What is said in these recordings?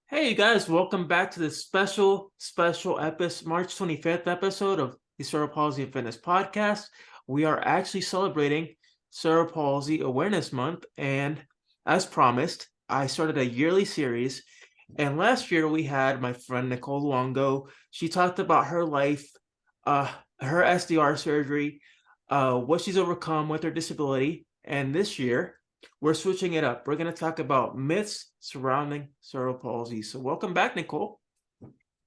Hey you guys, welcome back to this special episode, March 25th episode of the Cerebral Palsy and Fitness Podcast. We are actually celebrating Cerebral Palsy Awareness Month, and as promised, I started a yearly series. And last year we had my friend Nicole Luongo. She talked about her life, her SDR surgery, what she's overcome with her disability. And this year we're switching it up. We're going to talk about myths surrounding cerebral palsy. So, welcome back, Nicole.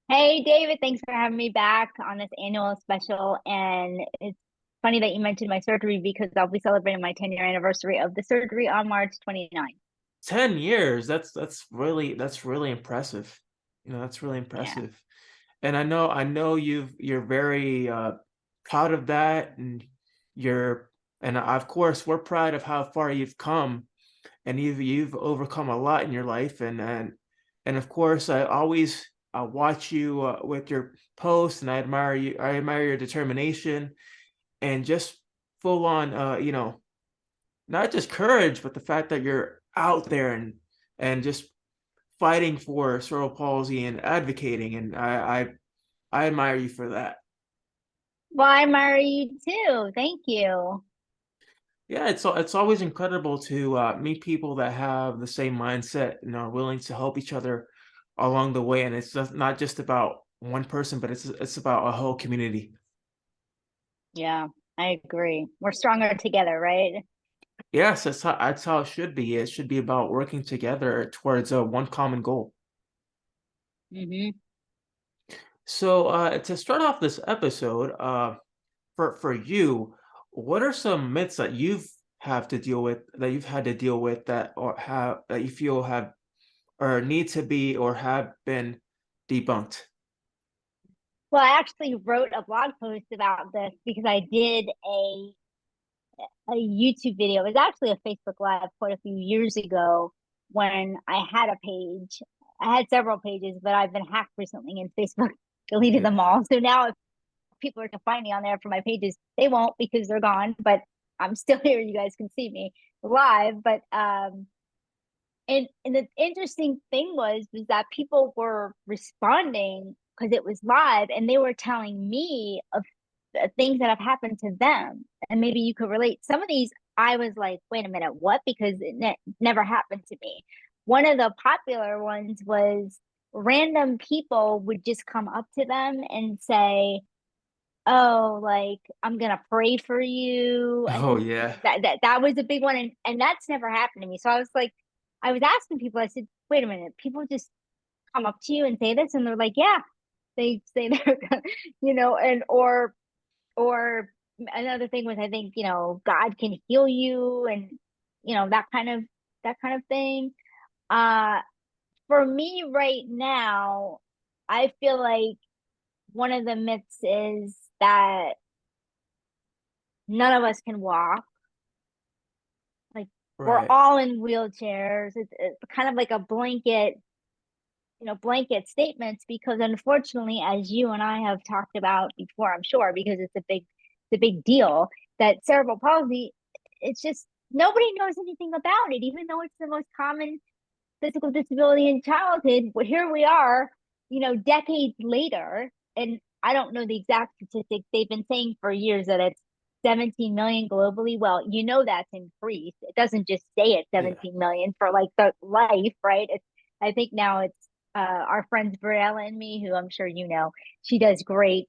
Hey, David, thanks for having me back on this annual special. And it's funny that you mentioned my surgery because I'll be celebrating my 10-year anniversary of the surgery on March 29th. 10 years. That's really impressive. That's really Yeah. impressive. And I know you're very proud of that, and you're and of course we're proud of how far you've come, and you've overcome a lot in your life, and of course I watch you with your posts, and I admire your determination and just full on not just courage, but the fact that you're out there and just fighting for cerebral palsy and advocating, and I admire you for that. Well, I admire you too. Thank you. Yeah, it's always incredible to meet people that have the same mindset and are willing to help each other along the way. And it's not just about one person, but it's about a whole community. Yeah, I agree. We're stronger together, right? Yes, that's how it should be. It should be about working together towards one common goal. Hmm. So to start off this episode, for you, what are some myths that you've had to deal with that you feel have or need to be or have been debunked? Well, I actually wrote a blog post about this because I did a YouTube video. It was actually a Facebook Live quite a few years ago when I had a page. I had several pages, but I've been hacked recently and Facebook deleted Yeah. them all. So now if people are to find me on there for my pages, they won't because they're gone. But I'm still here. You guys can see me live. But and the interesting thing was that people were responding because it was live and they were telling me of things that have happened to them, and maybe you could relate some of these. I was like, wait a minute, what? Because never happened to me. One of the popular ones was random people would just come up to them and say, oh, like, I'm gonna pray for you. I Oh think yeah. that was a big one, and that's never happened to me. So I was like, I was asking people, I said, wait a minute, people just come up to you and say this, and they're like, yeah, they say they're and or another thing was, I think, God can heal you, and that kind of thing. uh for me right now, I feel like one of the myths is that none of us can walk. Like, we're Right. all in wheelchairs. It's kind of like a blanket statements, because unfortunately, as you and I have talked about before, I'm sure, because it's a big deal, that cerebral palsy, it's just nobody knows anything about it, even though it's the most common physical disability in childhood. Well, here we are, decades later, and I don't know the exact statistics. They've been saying for years that it's 17 million globally. Well, that's increased. It doesn't just stay at Yeah. 17 million for like the life, right? I think now it's our friends Briella and me, who I'm sure she does great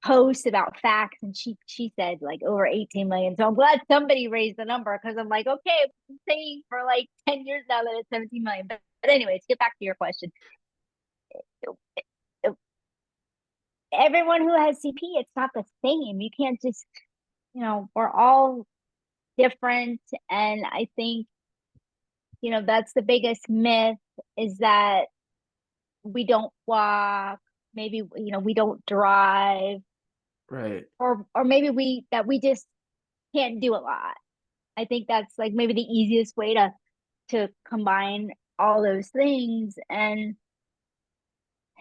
posts about facts, and she said like over 18 million. So I'm glad somebody raised the number, because I'm like, okay, I've been saying for like 10 years now that it's 17 million. But anyways, get back to your question. Everyone who has CP, it's not the same. You can't just, we're all different. And I think, that's the biggest myth, is that we don't walk, maybe, we don't drive, Right. or maybe we just can't do a lot. I think that's like maybe the easiest way to combine all those things. And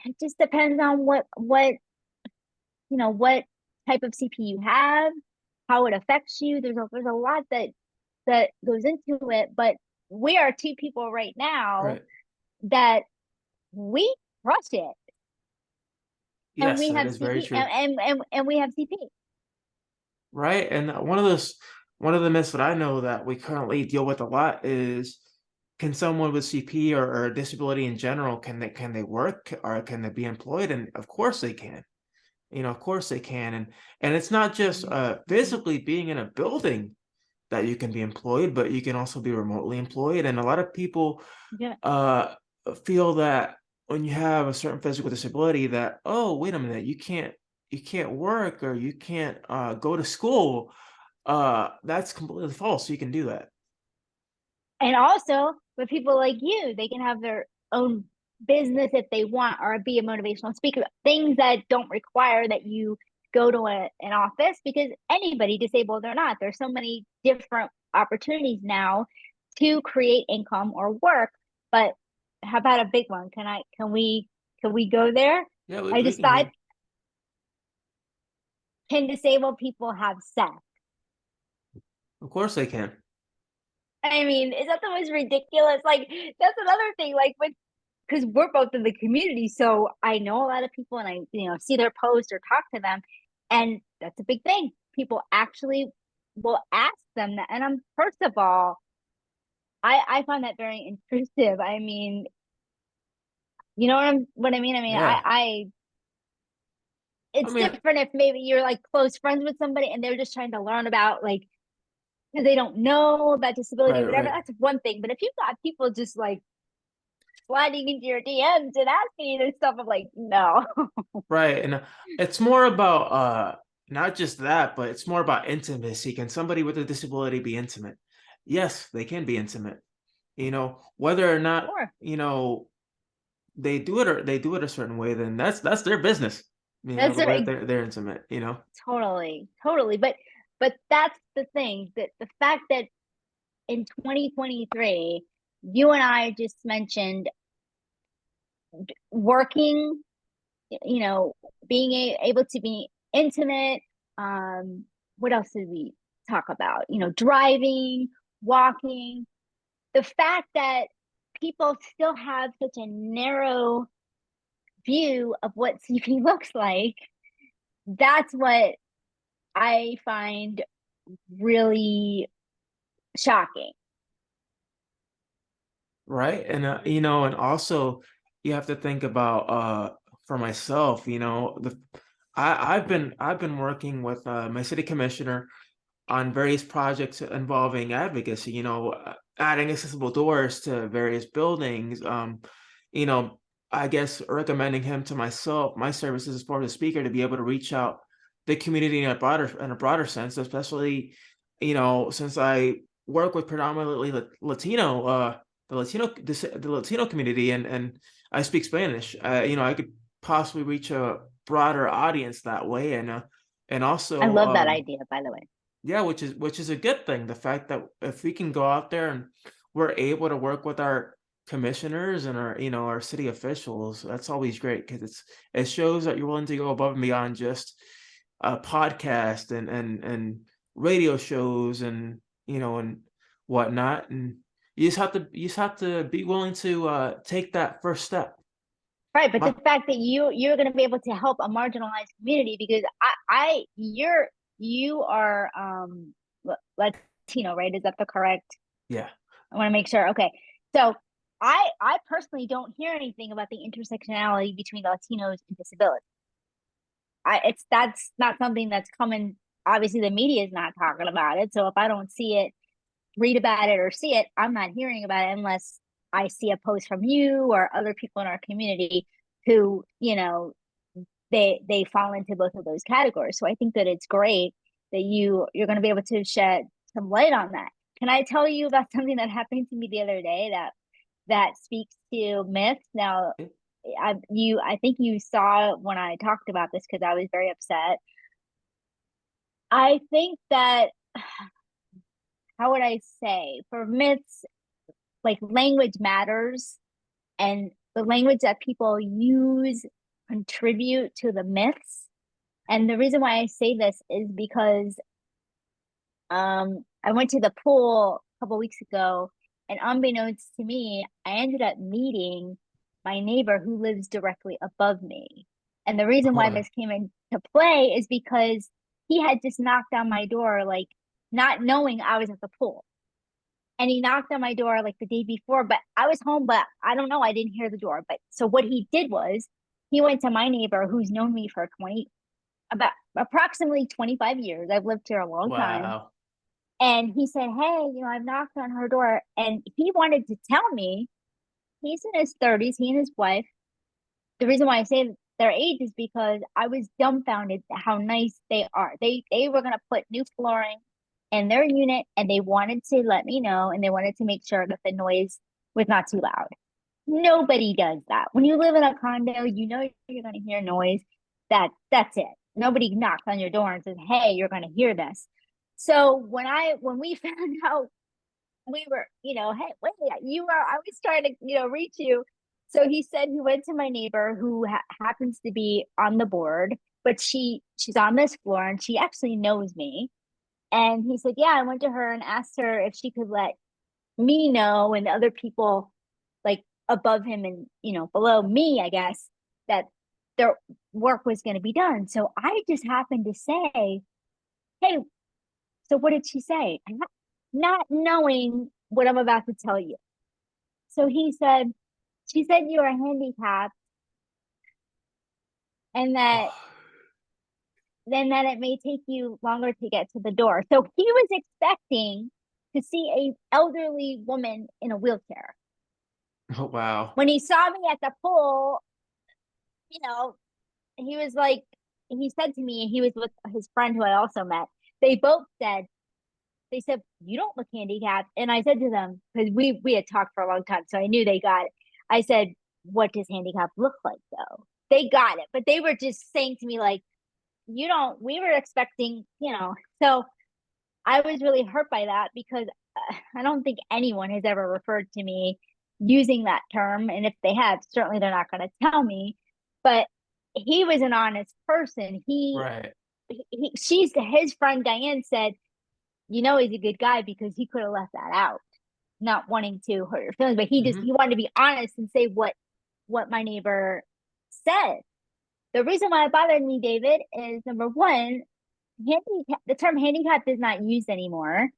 it just depends on what type of CP you have, how it affects you. There's a lot that goes into it. But we are two people right now Right. that we crush it, and Yes, we that have is very CP, true. and we have CP. Right. And one of the myths that I know that we currently deal with a lot is, can someone with CP or a disability in general, can they work or can they be employed? And of course they can. Of course they can. And it's not just physically being in a building that you can be employed, but you can also be remotely employed. And a lot of people Yeah. uh feel that when you have a certain physical disability that, oh, wait a minute, you can't work or you can't go to school. That's completely false. You can do that. And also, with people like you, they can have their own business if they want, or be a motivational speaker, things that don't require that you go to an office, because anybody, disabled or not, there's so many different opportunities now to create income or work. But how about a big one? Can we go there? Yeah, I we just can thought, hear. can disabled people have sex? Of course they can. I mean, is that the most ridiculous? Like, that's another thing. Like, with, because we're both in the community, so I know a lot of people, and I, see their posts or talk to them, and that's a big thing. People actually will ask them that, and I'm, first of all, I find that very intrusive. I mean, you know what I mean? I mean, Yeah. I it's mean, different if maybe you're like close friends with somebody and they're just trying to learn about, like, because they don't know about disability right, or whatever. right. That's one thing. But if you've got people just like sliding into your DMs and asking you this stuff, I'm like, no. Right. And it's more about not just that, but it's more about intimacy. Can somebody with a disability be intimate? Yes, they can be intimate. Whether or not, Sure. they do it or they do it a certain way, then that's their business. That's The way that right. they're intimate. Totally, totally. But that's the thing, that the fact that in 2023, you and I just mentioned working, you know, being able to be intimate. What else did we talk about? Driving, walking. The fact that people still have such a narrow view of what CP looks like, that's what I find really shocking. Right. And and also you have to think about for myself, I've been working with my city commissioner on various projects involving advocacy, adding accessible doors to various buildings, you know, I guess recommending him to my services as part of the speaker to be able to reach out the community in a broader sense, especially, since I work with predominantly Latino, the Latino community, and I speak Spanish. I could possibly reach a broader audience that way, and I also love that idea, by the way. yeah, which is a good thing. The fact that if we can go out there and we're able to work with our commissioners and our city officials, that's always great because it shows that you're willing to go above and beyond just a podcast and radio shows and whatnot. And you just have to be willing to take that first step. Right, but the My, fact that you're going to be able to help a marginalized community, because you are Latino, right? Is that the correct? yeah, I want to make sure. Okay, so I personally don't hear anything about the intersectionality between Latinos and disability. That's not something that's coming. Obviously, the media is not talking about it. So if I don't see it, read about it, or see it, I'm not hearing about it unless I see a post from you or other people in our community who, they fall into both of those categories. So I think that it's great that you're going to be able to shed some light on that. Can I tell you about something that happened to me the other day that speaks to myths? Now, I think you saw when I talked about this, because I was very upset. I think that, how would I say, for myths, like, language matters, and the language that people use contribute to the myths. And the reason why I say this is because I went to the pool a couple weeks ago, And unbeknownst to me, I ended up meeting my neighbor who lives directly above me. And the reason why Huh. this came into play is because he had just knocked on my door, like not knowing I was at the pool. And he knocked on my door like the day before, but I was home, but I don't know, I didn't hear the door. But so what he did was he went to my neighbor who's known me for 20, about approximately 25 years. I've lived here a long time. Wow. And he said, hey, I've knocked on her door. And he wanted to tell me he's in his 30s, he and his wife. The reason why I say their age is because I was dumbfounded at how nice they are. They were gonna put new flooring in their unit and they wanted to let me know and they wanted to make sure that the noise was not too loud. Nobody does that. When you live in a condo, you're gonna hear noise. That's it. Nobody knocks on your door and says, hey, you're gonna hear this. So when we found out we were, hey, wait, I was trying to, reach you. So he said he went to my neighbor who happens to be on the board, but she's on this floor and she actually knows me. And he said, yeah, I went to her and asked her if she could let me know and the other people like above him and, below me, I guess, that their work was going to be done. So I just happened to say, hey, so what did she say? Not knowing what I'm about to tell you. So she said you are handicapped and that Oh, then that it may take you longer to get to the door. So he was expecting to see a elderly woman in a wheelchair. oh, wow. When he saw me at the pool, you know, he was like, he said to me, he was with his friend who I also met. They both said, they said, you don't look handicapped. And I said to them, because we had talked for a long time, so I knew they got it. I said, what does handicap look like though? They got it, but they were just saying to me, like, you don't, we were expecting, So I was really hurt by that because I don't think anyone has ever referred to me using that term. And if they have, certainly they're not going to tell me. But he was an honest person. Right. His friend Diane said, he's a good guy because he could have left that out, not wanting to hurt your feelings, but Hmm. he wanted to be honest and say what my neighbor said. The reason why it bothered me, David, is number one, the term handicap is not used anymore.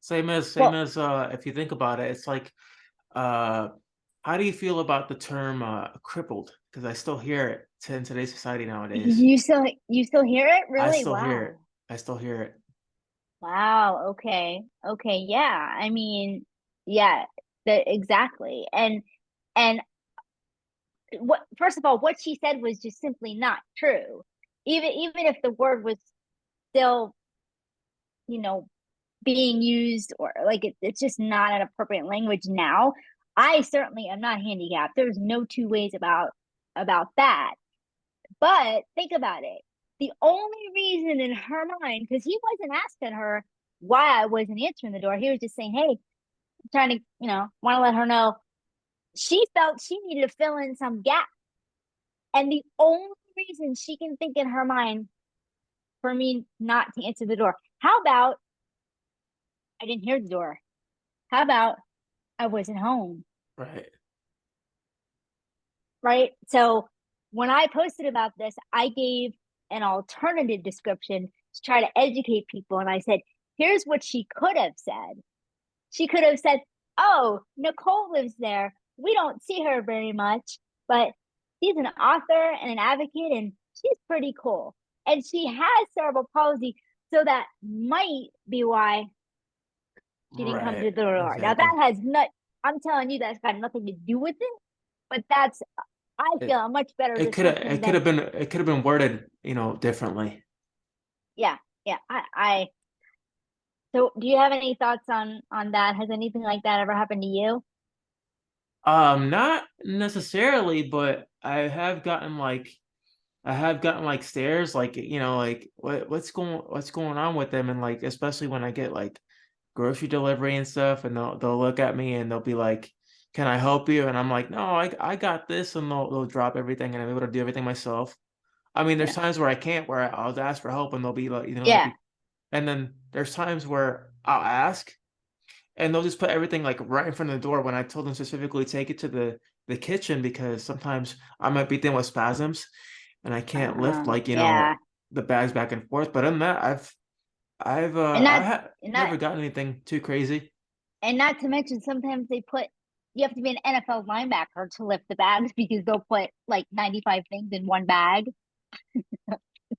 Same Well, as if you think about it, it's like uh how do you feel about the term crippled? Because I still hear it in today's society nowadays. you still hear it? I Really? still hear it. Wow. I still hear it. Wow. Okay. Okay. Yeah. I mean, yeah, exactly. And what first of all, what she said was just simply not true. Even if the word was still, you know, being used or like it's just not an appropriate language now. I certainly am not handicapped. There's no two ways about that. But think about it. The only reason in her mind, because he wasn't asking her why I wasn't answering the door, he was just saying, hey, I'm trying to, want to let her know. She felt she needed to fill in some gap. And the only reason she can think in her mind for me not to answer the door, how about I didn't hear the door? How about I wasn't home? Right. Right. So when I posted about this, I gave an alternative description to try to educate people. And I said, here's what she could have said. She could have said, oh, Nicole lives there. We don't see her very much, but she's an author and an advocate, and she's pretty cool. And she has cerebral palsy. So that might be why she didn't come Right. to the door. Now, Exactly. that has not, I'm telling you, that's got nothing to do with it, but that's, I feel, It a much better it description could than, have been worded, differently. yeah, yeah. So do you have any thoughts on that? Has anything like that ever happened to you? Not necessarily, but I have gotten like stares, like like what's going on with them, and like especially when I get like grocery delivery and stuff, and they'll look at me and they'll be like, "Can I help you?" And I'm like, "No, I got this," and they'll drop everything, and I'm able to do everything myself. I mean, there's Yeah. times where I can't, where I'll ask for help, and they'll be like, they'll Yeah. be, and then there's times where I'll ask, and they'll just put everything like right in front of the door when I told them specifically take it to the kitchen because sometimes I might be dealing with spasms and I can't lift like, Yeah. the bags back and forth. But other than that, And I not have and not never gotten anything too crazy. and not to mention sometimes they put you have to be an NFL linebacker to lift the bags because they'll put like 95 things in one bag.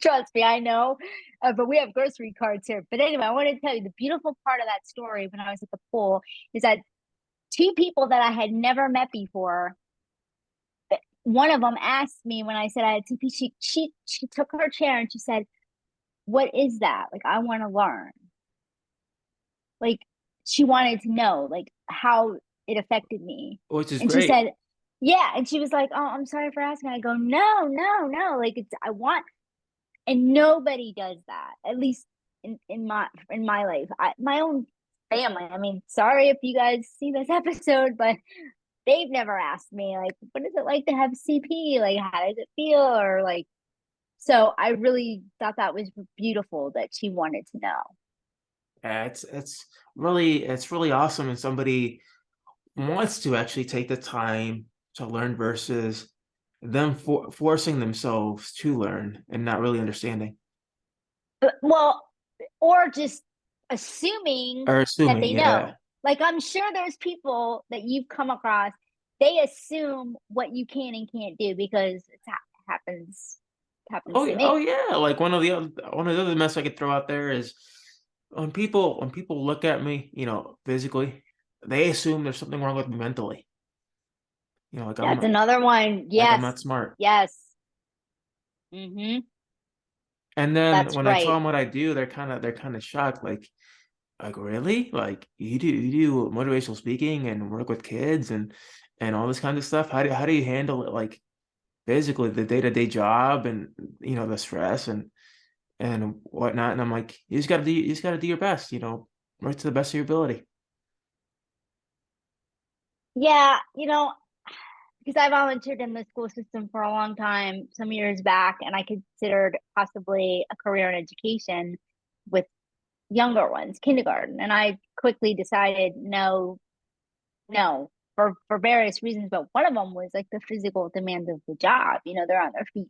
Trust me, I know. But we have grocery carts here. But anyway, I want to tell you the beautiful part of that story when I was at the pool is that two people that I had never met before, one of them asked me when I said I had TP, she took her chair and she said, "What is that? Like, I want to learn." Like, she wanted to know like how it affected me. Which is And she great. said, "Yeah." And she was like, "Oh, I'm sorry for asking." I go, "No, no, no. Like, it's I want." And nobody does that. At least in my life, my own family. I mean, sorry if you guys see this episode, but they've never asked me like, what is it like to have CP? Like, how does it feel? Or like, so I really thought that was beautiful that she wanted to know. Yeah, it's really awesome and somebody wants to actually take the time to learn versus them forcing themselves to learn and not really understanding Well, or just assuming or that assuming. they Yeah. know. Like, I'm sure there's people that you've come across, they assume what you can and can't do because happens happens to Oh me. yeah. Like one of the other mess I could throw out there is when people look at me, physically, they assume there's something wrong with me mentally. That's another one. Like I'm Yes. not smart. Yes. Mm-hmm. And then That's when I tell right. them what I do, they're kind of shocked. Like really? Like you do motivational speaking and work with kids and all this kind of stuff. How do you handle it? Like basically the day-to-day job and the stress and whatnot. And I'm like, you just gotta do your best, work to the best of your ability. Yeah, because I volunteered in the school system for a long time, some years back, and I considered possibly a career in education with younger ones, kindergarten. And I quickly decided no, no, for various reasons. But one of them was like the physical demands of the job. They're on their feet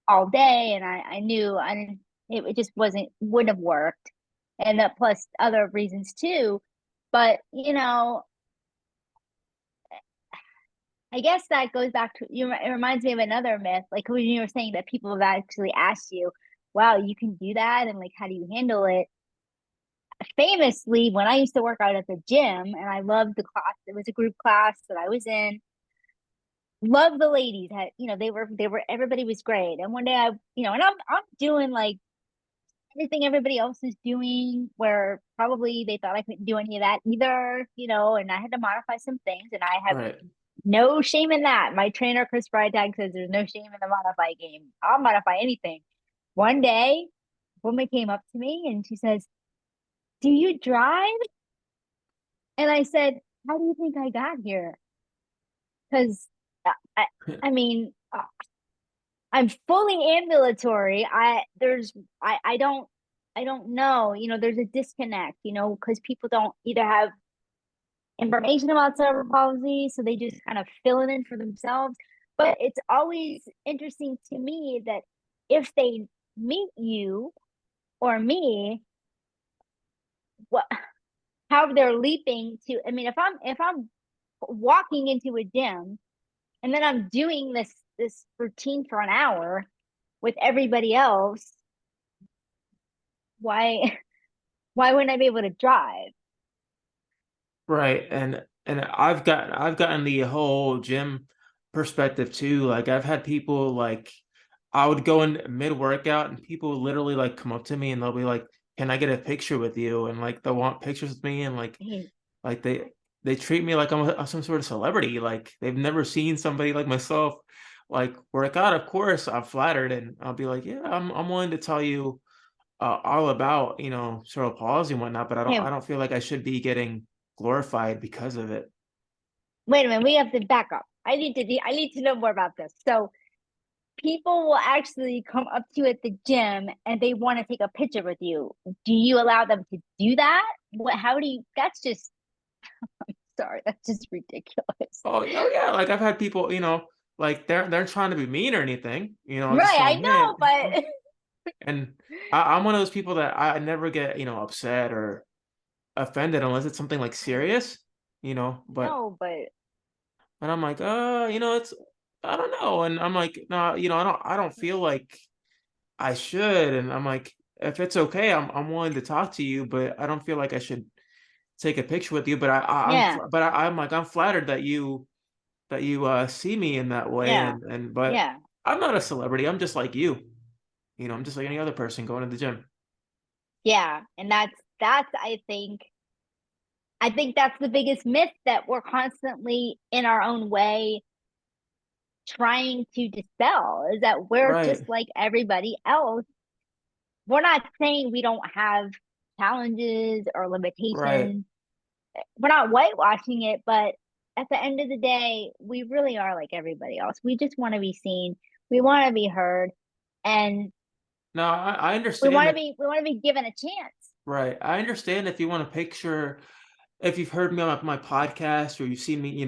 all day, and I knew I didn't. It just wouldn't have worked, and that plus other reasons too. But I guess that goes back to you. It reminds me of another myth, like when you were saying that people have actually asked you, "Wow, you can do that," and like, how do you handle it? Famously, when I used to work out at the gym, and I loved the class, it was a group class that I was in. Loved the ladies. Had they were everybody was great. And one day and I'm doing like anything everybody else is doing, where probably they thought I couldn't do any of that either, and I had to modify some things, and I have Right. no shame in that. My trainer, Chris Freitag, says there's no shame in the modify game. I'll modify anything. One day, a woman came up to me and she says, "Do you drive?" And I said, "How do you think I got here?" Because I, I mean, I'm fully ambulatory. I don't know. There's a disconnect. Because people don't either have information about cerebral palsy, so they just kind of fill it in for themselves. But it's always interesting to me that if they meet you or me, what how they're leaping to. I mean, if I'm walking into a gym and then I'm doing this routine for an hour with everybody else, why why wouldn't I be able to drive? Right. And I've gotten the whole gym perspective too. Like I've had people like I would go in mid workout and people literally like come up to me and they'll be like, "Can I get a picture with you?" And like they'll want pictures with me and like they treat me like I'm some sort of celebrity. Like they've never seen somebody like myself like work out. Of course, I'm flattered and I'll be like, "Yeah, I'm willing to tell you all about, cerebral palsy and whatnot, but Hey, I don't feel like I should be getting glorified because of it." wait a minute, we have to back up. I need to know more about this. So people will actually come up to you at the gym and they want to take a picture with you. Do you allow them to do that? What? How do you? That's just. Sorry, that's just ridiculous. Oh yeah, like I've had people, like they're trying to be mean or anything, just Right, I saying, hey, know, but and I'm one of those people that I never get, upset or offended unless it's something like serious, but no, but I'm like, it's I don't know, and I'm like, no, I don't feel like I should, and I'm like, if it's okay, I'm willing to talk to you, but I don't feel like I should take a picture with you, but yeah, I'm like, I'm flattered that you see me in that way, yeah, but yeah, I'm not a celebrity. I'm just like you. I'm just like any other person going to the gym. yeah. And that's I think that's the biggest myth that we're constantly in our own way trying to dispel is that we're just Right, like everybody else. We're not saying we don't have challenges or right. limitations. We're not whitewashing it, but at the end of the day, we really are like everybody else. We just want to be seen. We want to be heard, and No, I understand that. we want to be given a chance. Right, I understand if you want a picture, if you've heard me on my podcast or you've seen me,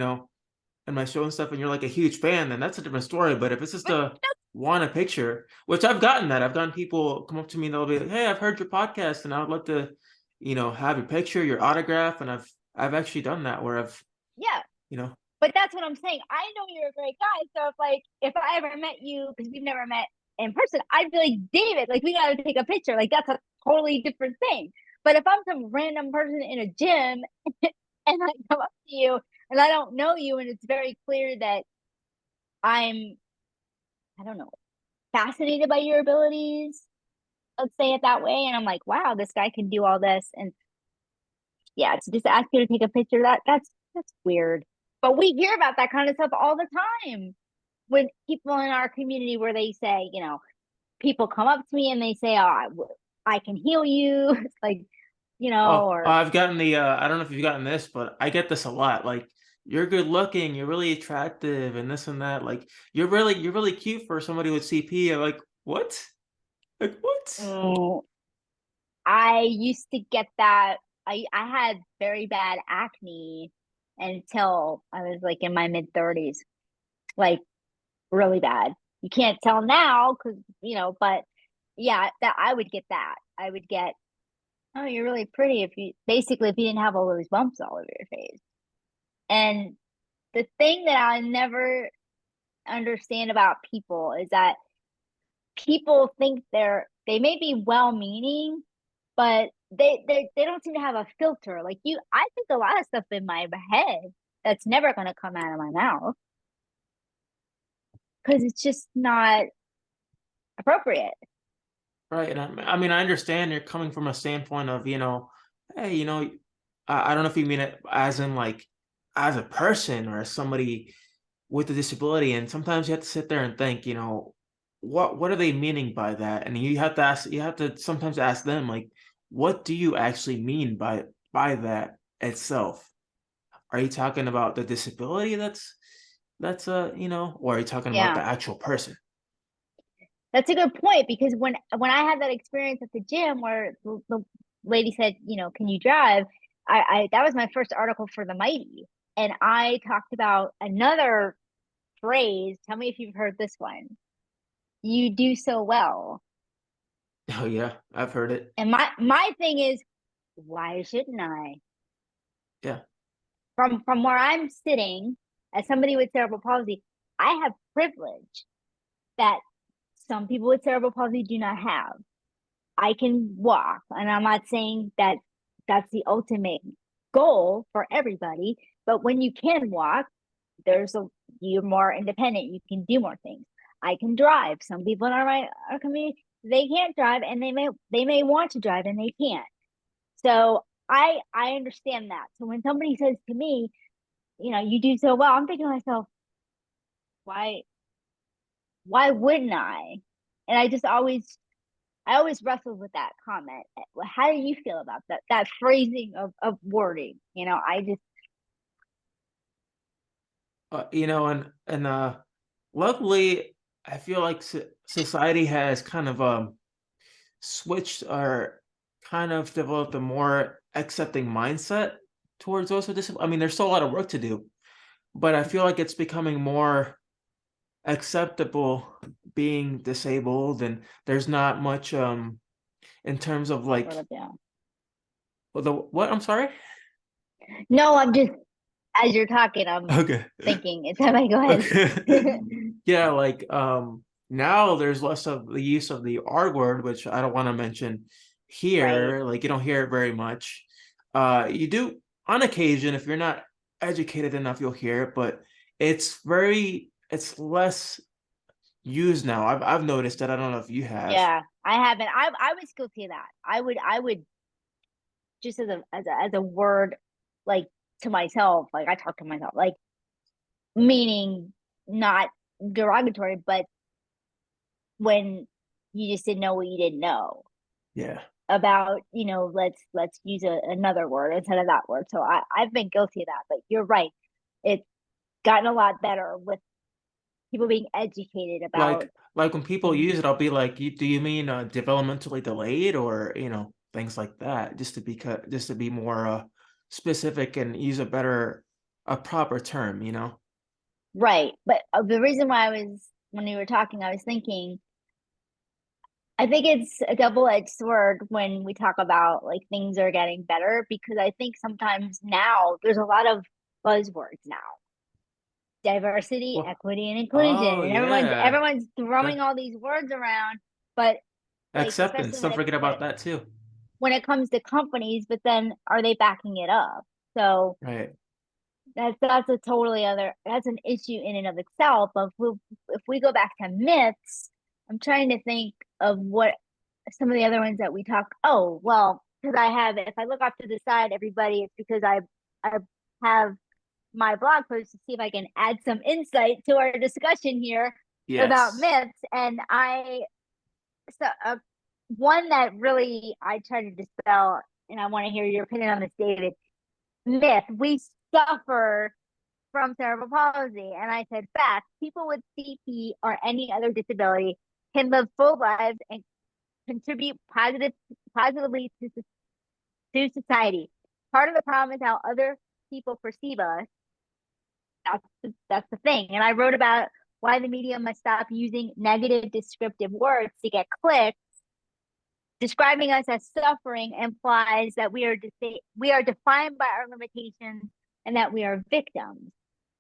in my show and stuff, and you're like a huge fan, then that's a different story. But if it's just But a want a picture, which I've gotten that, I've gotten people come up to me and they'll be like, "Hey, I've heard your podcast, and I would love to, have your picture, your autograph." And I've actually done that where I've, yeah, you know, but that's what I'm saying. I know you're a great guy. So if I ever met you, because we've never met in person, I'd be like, David, like we gotta take a picture. Like that's a totally different thing. But if I'm some random person in a gym and I come up to you and I don't know you and it's very clear that I'm, I don't know, fascinated by your abilities, let's say it that way, and I'm like, wow, this guy can do all this. And yeah, to just ask you to take a picture, that's weird. But we hear about that kind of stuff all the time with people in our community where they say, people come up to me and they say, "Oh, I can heal you," it's like, oh, or I've gotten the, I don't know if you've gotten this, but I get this a lot. Like, you're good looking, you're really attractive, and this and that. Like, you're really cute for somebody with CP. I'm like, what? Like, what? oh, I used to get that. I had very bad acne until I was like in my mid 30s, like really bad. You can't tell now because but yeah, that I would get that. I would get, oh, you're really pretty if you basically if you didn't have all those bumps all over your face. And the thing that I never understand about people is that people think they may be well meaning, but they don't seem to have a filter. Like I think a lot of stuff in my head that's never gonna come out of my mouth because it's just not appropriate. Right. And I mean, I understand you're coming from a standpoint of, hey, I don't know if you mean it as in like as a person or as somebody with a disability. And sometimes you have to sit there and think, what are they meaning by that? And you have to sometimes ask them, like, what do you actually mean by that itself? Are you talking about the disability or are you talking about the Yeah. actual person? That's a good point because when I had that experience at the gym where the lady said, can you drive? I that was my first article for the Mighty, and I talked about another phrase. Tell me if you've heard this one. You do so well. Oh yeah, I've heard it. And my thing is, why shouldn't I? Yeah. From where I'm sitting as somebody with cerebral palsy, I have privilege that some people with cerebral palsy do not have. I can walk, and I'm not saying that that's the ultimate goal for everybody, but when you can walk, there's a you're more independent. You can do more things. I can drive. Some people in our community they can't drive, and they may want to drive and they can't. So I understand that. So when somebody says to me, you do so well, I'm thinking to myself, why wouldn't I? And I always wrestle with that comment. How do you feel about that phrasing of wording? I just And luckily, I feel like society has kind of switched or kind of developed a more accepting mindset towards those with disabilities. I mean, there's still a lot of work to do, but I feel like it's becoming more acceptable being disabled, and there's not much in terms of Sort like of, yeah. the what? I'm sorry. No, I'm just, as you're talking, I'm Okay. thinking it's how I go Okay. ahead. Yeah, like now there's less of the use of the R word, which I don't want to mention Right. here. Like you don't hear it very much. You do on occasion if you're not educated enough, you'll hear it, but it's less used now. I've noticed that. I don't know if you have. Yeah, I haven't. I was guilty of that. I would just as a word, like, to myself, like I talk to myself, like, meaning not derogatory, but when you just didn't know what you didn't know Yeah. about, let's use another word instead of that word. So I've been guilty of that, but you're right. It's gotten a lot better with people being educated about. Like when people use it, I'll be like, Do you mean developmentally delayed, or things like that, just to be more specific and use a proper term, you know? Right. But the reason why when you were talking, I was thinking, I think it's a double-edged sword when we talk about like things are getting better, because I think sometimes now there's a lot of buzzwords now. Diversity, Well, equity, and inclusion. oh And everyone's yeah, everyone's throwing that all these words around, but like especially acceptance. Don't forget about that too. when it comes to companies, but then are they backing it up? So Right. that's a totally other, that's an issue in and of itself. But if we go back to myths, I'm trying to think of what some of the other ones that we talk. Oh, well, because if I look off to the side, everybody, it's because I have my blog post to see if I can add some insight to our discussion here about Yes. myths. And so one that really I try to dispel, and I want to hear your opinion on this, David. Myth: we suffer from cerebral palsy. And I said, fact: people with CP or any other disability can live full lives and contribute positively to society. Part of the problem is how other people perceive us. That's the thing. And I wrote about why the media must stop using negative descriptive words to get clicks. Describing us as suffering implies that we are defined by our limitations and that we are victims.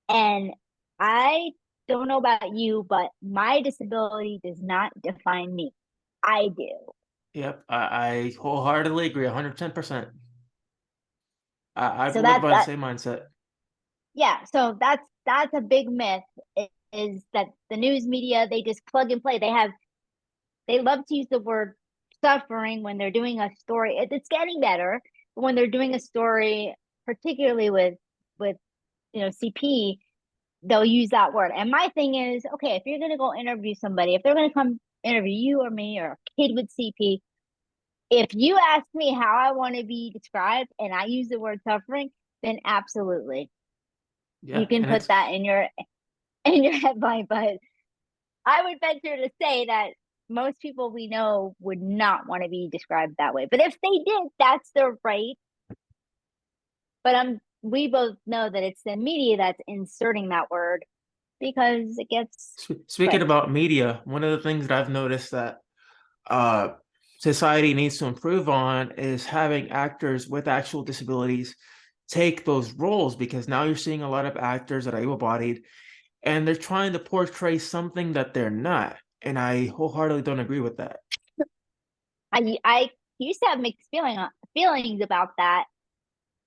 And I don't know about you, but my disability does not define me. I do. Yep. I wholeheartedly agree, 110%. I So live that's by the that. same mindset. Yeah. So that's a big myth, is that the news media, they just plug and play. They love to use the word suffering when they're doing a story. It's getting better, but when they're doing a story, particularly with CP, they'll use that word. And my thing is, okay, if you're gonna go interview somebody, if they're gonna come interview you or me or a kid with CP, if you ask me how I want to be described and I use the word suffering, then absolutely you Yeah, can and put it's that in your headline. But I would venture to say that most people we know would not want to be described that way. But if they did, that's their right. But we both know that it's the media that's inserting that word because it gets speaking clicks. about media. One of the things that I've noticed that uh, society needs to improve on is having actors with actual disabilities take those roles, because now you're seeing a lot of actors that are able-bodied and they're trying to portray something that they're not. And I wholeheartedly don't agree with that. I used to have mixed feelings about that.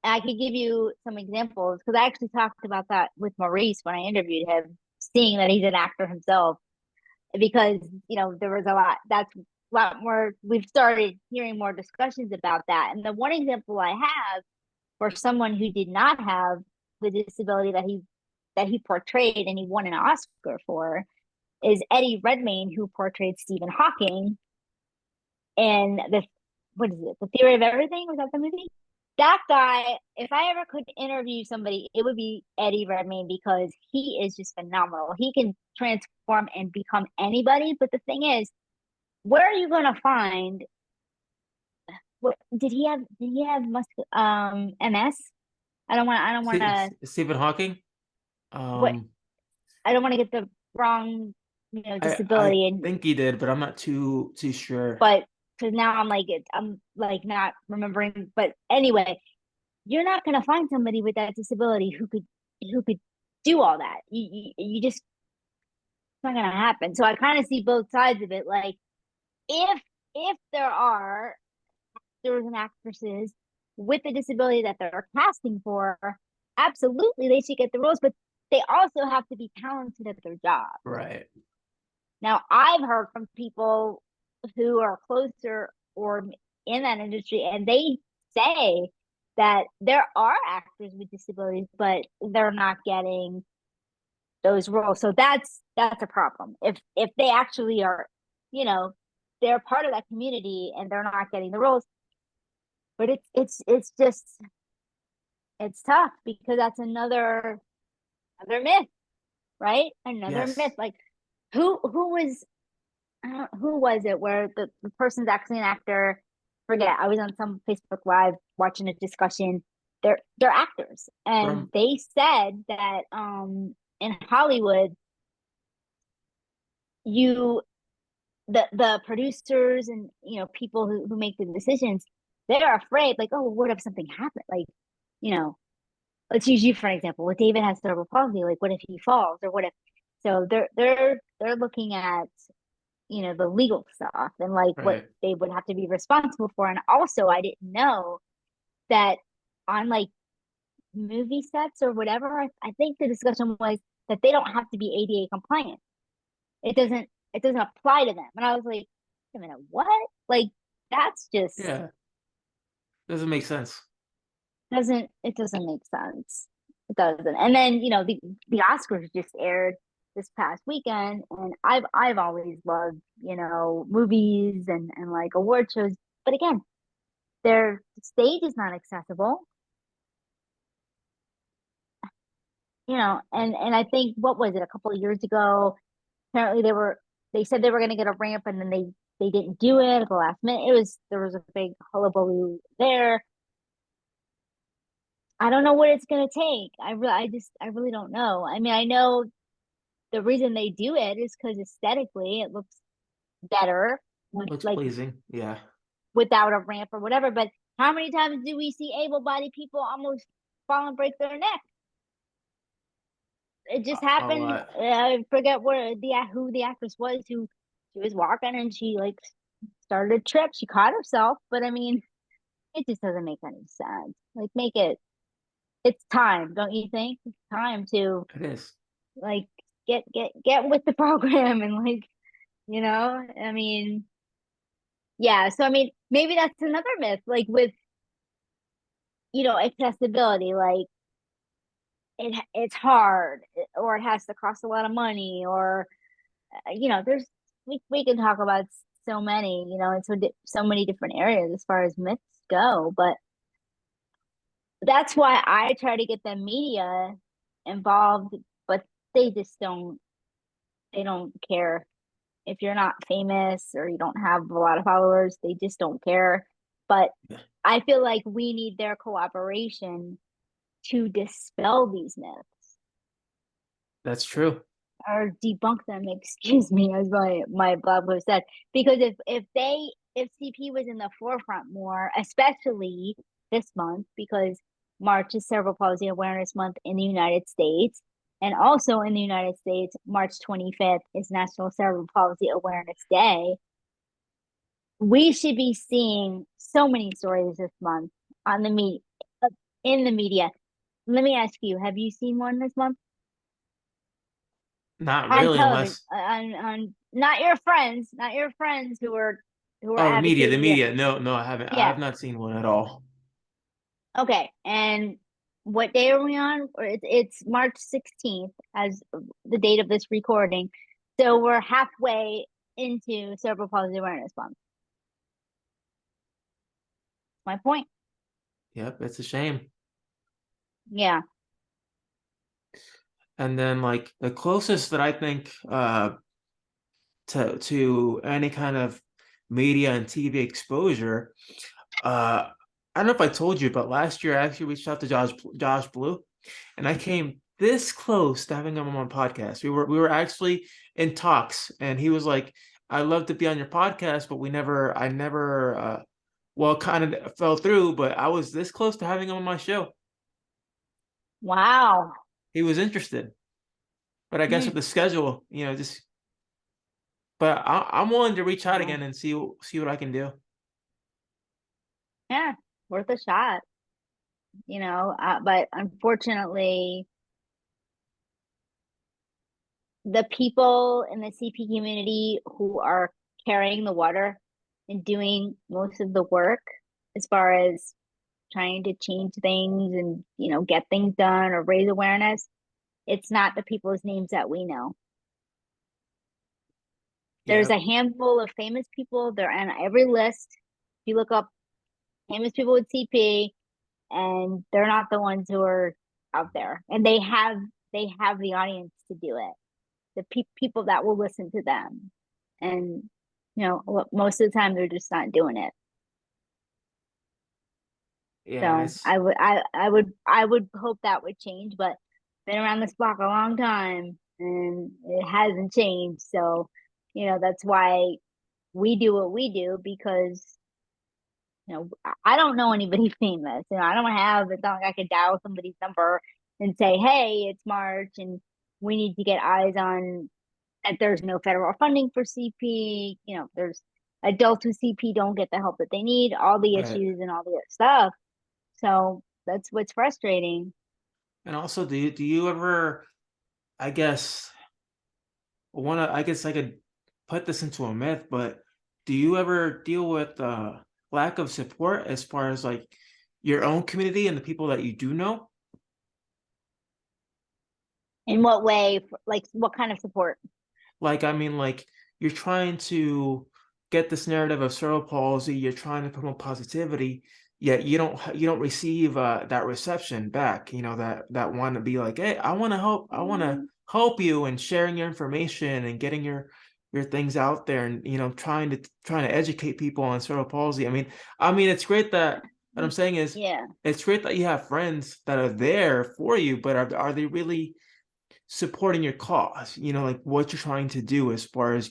And I could give you some examples because I actually talked about that with Maurice when I interviewed him, seeing that he's an actor himself. Because there was a lot more. We've started hearing more discussions about that. And the one example I have for someone who did not have the disability that he portrayed and he won an Oscar for is Eddie Redmayne, who portrayed Stephen Hawking in what is it? The Theory of Everything? Was that the movie? That guy, if I ever could interview somebody, it would be Eddie Redmayne, because he is just phenomenal. He can transform and become anybody. But the thing is, where are you going to find? What did he have? Did he have MS? I don't want to Stephen Hawking. what Um, I don't want to get the wrong, I disability, and think he did, but I'm not too sure. but because now I'm like not remembering. But anyway, you're not gonna find somebody with that disability who could do all that. You just, it's not gonna happen. So I kind of see both sides of it. Like if there are actors and actresses with the disability that they're casting for, absolutely they should get the roles, but they also have to be talented at their job. Right. Now, I've heard from people who are closer or in that industry, and they say that there are actors with disabilities, but they're not getting those roles. So that's a problem. If they actually are, you know, they're part of that community and they're not getting the roles. But it's just, it's tough because that's another myth, right? Another myth. Yes. Like who was who was it where the person's actually an actor? Forget. I was on some Facebook Live watching a discussion. They're actors, and From they said that in Hollywood, you the producers and people who make the decisions, they're afraid, like, oh, what if something happened? Like, you know, let's use you for an example. What David has cerebral palsy, like what if he falls, or what if, so they're looking at the legal stuff and like what right. they would have to be responsible for. And also, I didn't know that on like movie sets or whatever, I think the discussion was that they don't have to be ADA compliant. It doesn't apply to them. And I was like, wait a minute, what? Like that's just Yeah. Doesn't make sense. doesn't make sense. It doesn't. And then, the Oscars just aired this past weekend, and I've always loved, movies and like award shows. But again, their stage is not accessible, and I think, what was it, a couple of years ago, apparently they said they were gonna get a ramp, and then they didn't do it at the last minute. There was a big hullabaloo there. I don't know what it's gonna take. I really don't know. I mean, I know the reason they do it is because aesthetically it looks better with Looks like pleasing. Yeah. without a ramp or whatever. But how many times do we see able-bodied people almost fall and break their neck? It just A happened. lot. I forget who the actress was, who she was walking and she like started a trip. She caught herself, but I mean, it just doesn't make any sense. Like, make it. It's time, don't you think? It's time to It is. like get with the program and like, I mean, yeah. So I mean, maybe that's another myth, like with accessibility, like it's hard, or it has to cost a lot of money, or there's we can talk about so many, and so many different areas as far as myths go. But that's why I try to get the media involved, but they just don't care. If you're not famous or you don't have a lot of followers, they just don't care. But Yeah. I feel like we need their cooperation to dispel these myths That's true. or debunk them, excuse me, as my blog post said. Because if CP was in the forefront more, especially this month, because March is Cerebral Palsy Awareness Month in the United States. And also in the United States, March 25th is National Cerebral Palsy Awareness Day. We should be seeing so many stories this month on the media, in the media. Let me ask you, have you seen one this month Not on really, television? unless On not your friends who are oh, the media, the advocating it. media. No, no, I haven't. I Yeah. have not seen one at all. Okay. And what day are we on? Or it's March 16th as the date of this recording. So we're halfway into Cerebral Palsy Awareness Month. My point. Yep, it's a shame. Yeah. And then like the closest that I think to any kind of media and TV exposure, uh I don't know if I told you, but last year I actually reached out to Josh Blue, and I came this close to having him on my podcast. We were actually in talks, and he was like, "I'd love to be on your podcast," but I never, well, kind of fell through. But I was this close to having him on my show. Wow. He was interested, but I guess with Hmm. the schedule, just. But I'm willing to reach out Wow. again and see what I can do. Yeah, worth a shot, but unfortunately, the people in the CP community who are carrying the water and doing most of the work as far as trying to change things and, get things done or raise awareness, it's not the people's names that we know. There's Yeah, a handful of famous people. They're on every list. If you look up famous people with CP, and they're not the ones who are out there. And they have the audience to do it. The people that will listen to them. And most of the time they're just not doing it. yeah, and So I would hope that would change, but been around this block a long time and it hasn't changed. So, that's why we do what we do because I don't know anybody famous. I don't have, it's not like I could dial somebody's number and say, hey, it's March and we need to get eyes on that there's no federal funding for CP. There's adults with CP don't get the help that they need, all the right. issues and all the other stuff. So that's what's frustrating. And also, do you ever, I guess, I guess I could put this into a myth, but do you ever deal with lack of support as far as like your own community and the people that you do know? In what way? Like, what kind of support? Like, I mean, like you're trying to get this narrative of cerebral palsy, you're trying to promote positivity, yet you don't receive that reception back, that want to be like, hey, I want to Mm, help you and sharing your information and getting your things out there and trying to educate people on cerebral palsy. I mean, it's great that what I'm saying is yeah. it's great that you have friends that are there for you, but are they really supporting your cause, like what you're trying to do as far as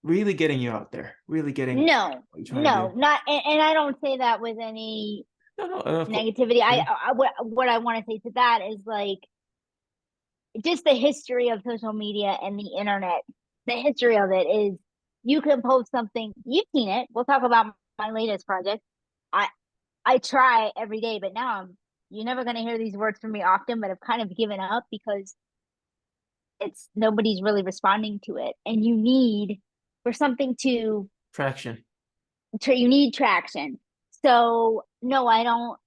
really getting you out there, really getting No, what you're trying to no, do. not, and I don't say that with any No, no, of course. negativity. I, Yeah. I what I want to say to that is like just the history of social media and the internet. The history of it is you can post something. You've seen it. We'll talk about my latest project. I I try every day, but now you're never going to hear these words from me often. But I've kind of given up because it's nobody's really responding to it, and you need for something Traction. you need traction. So no, I don't.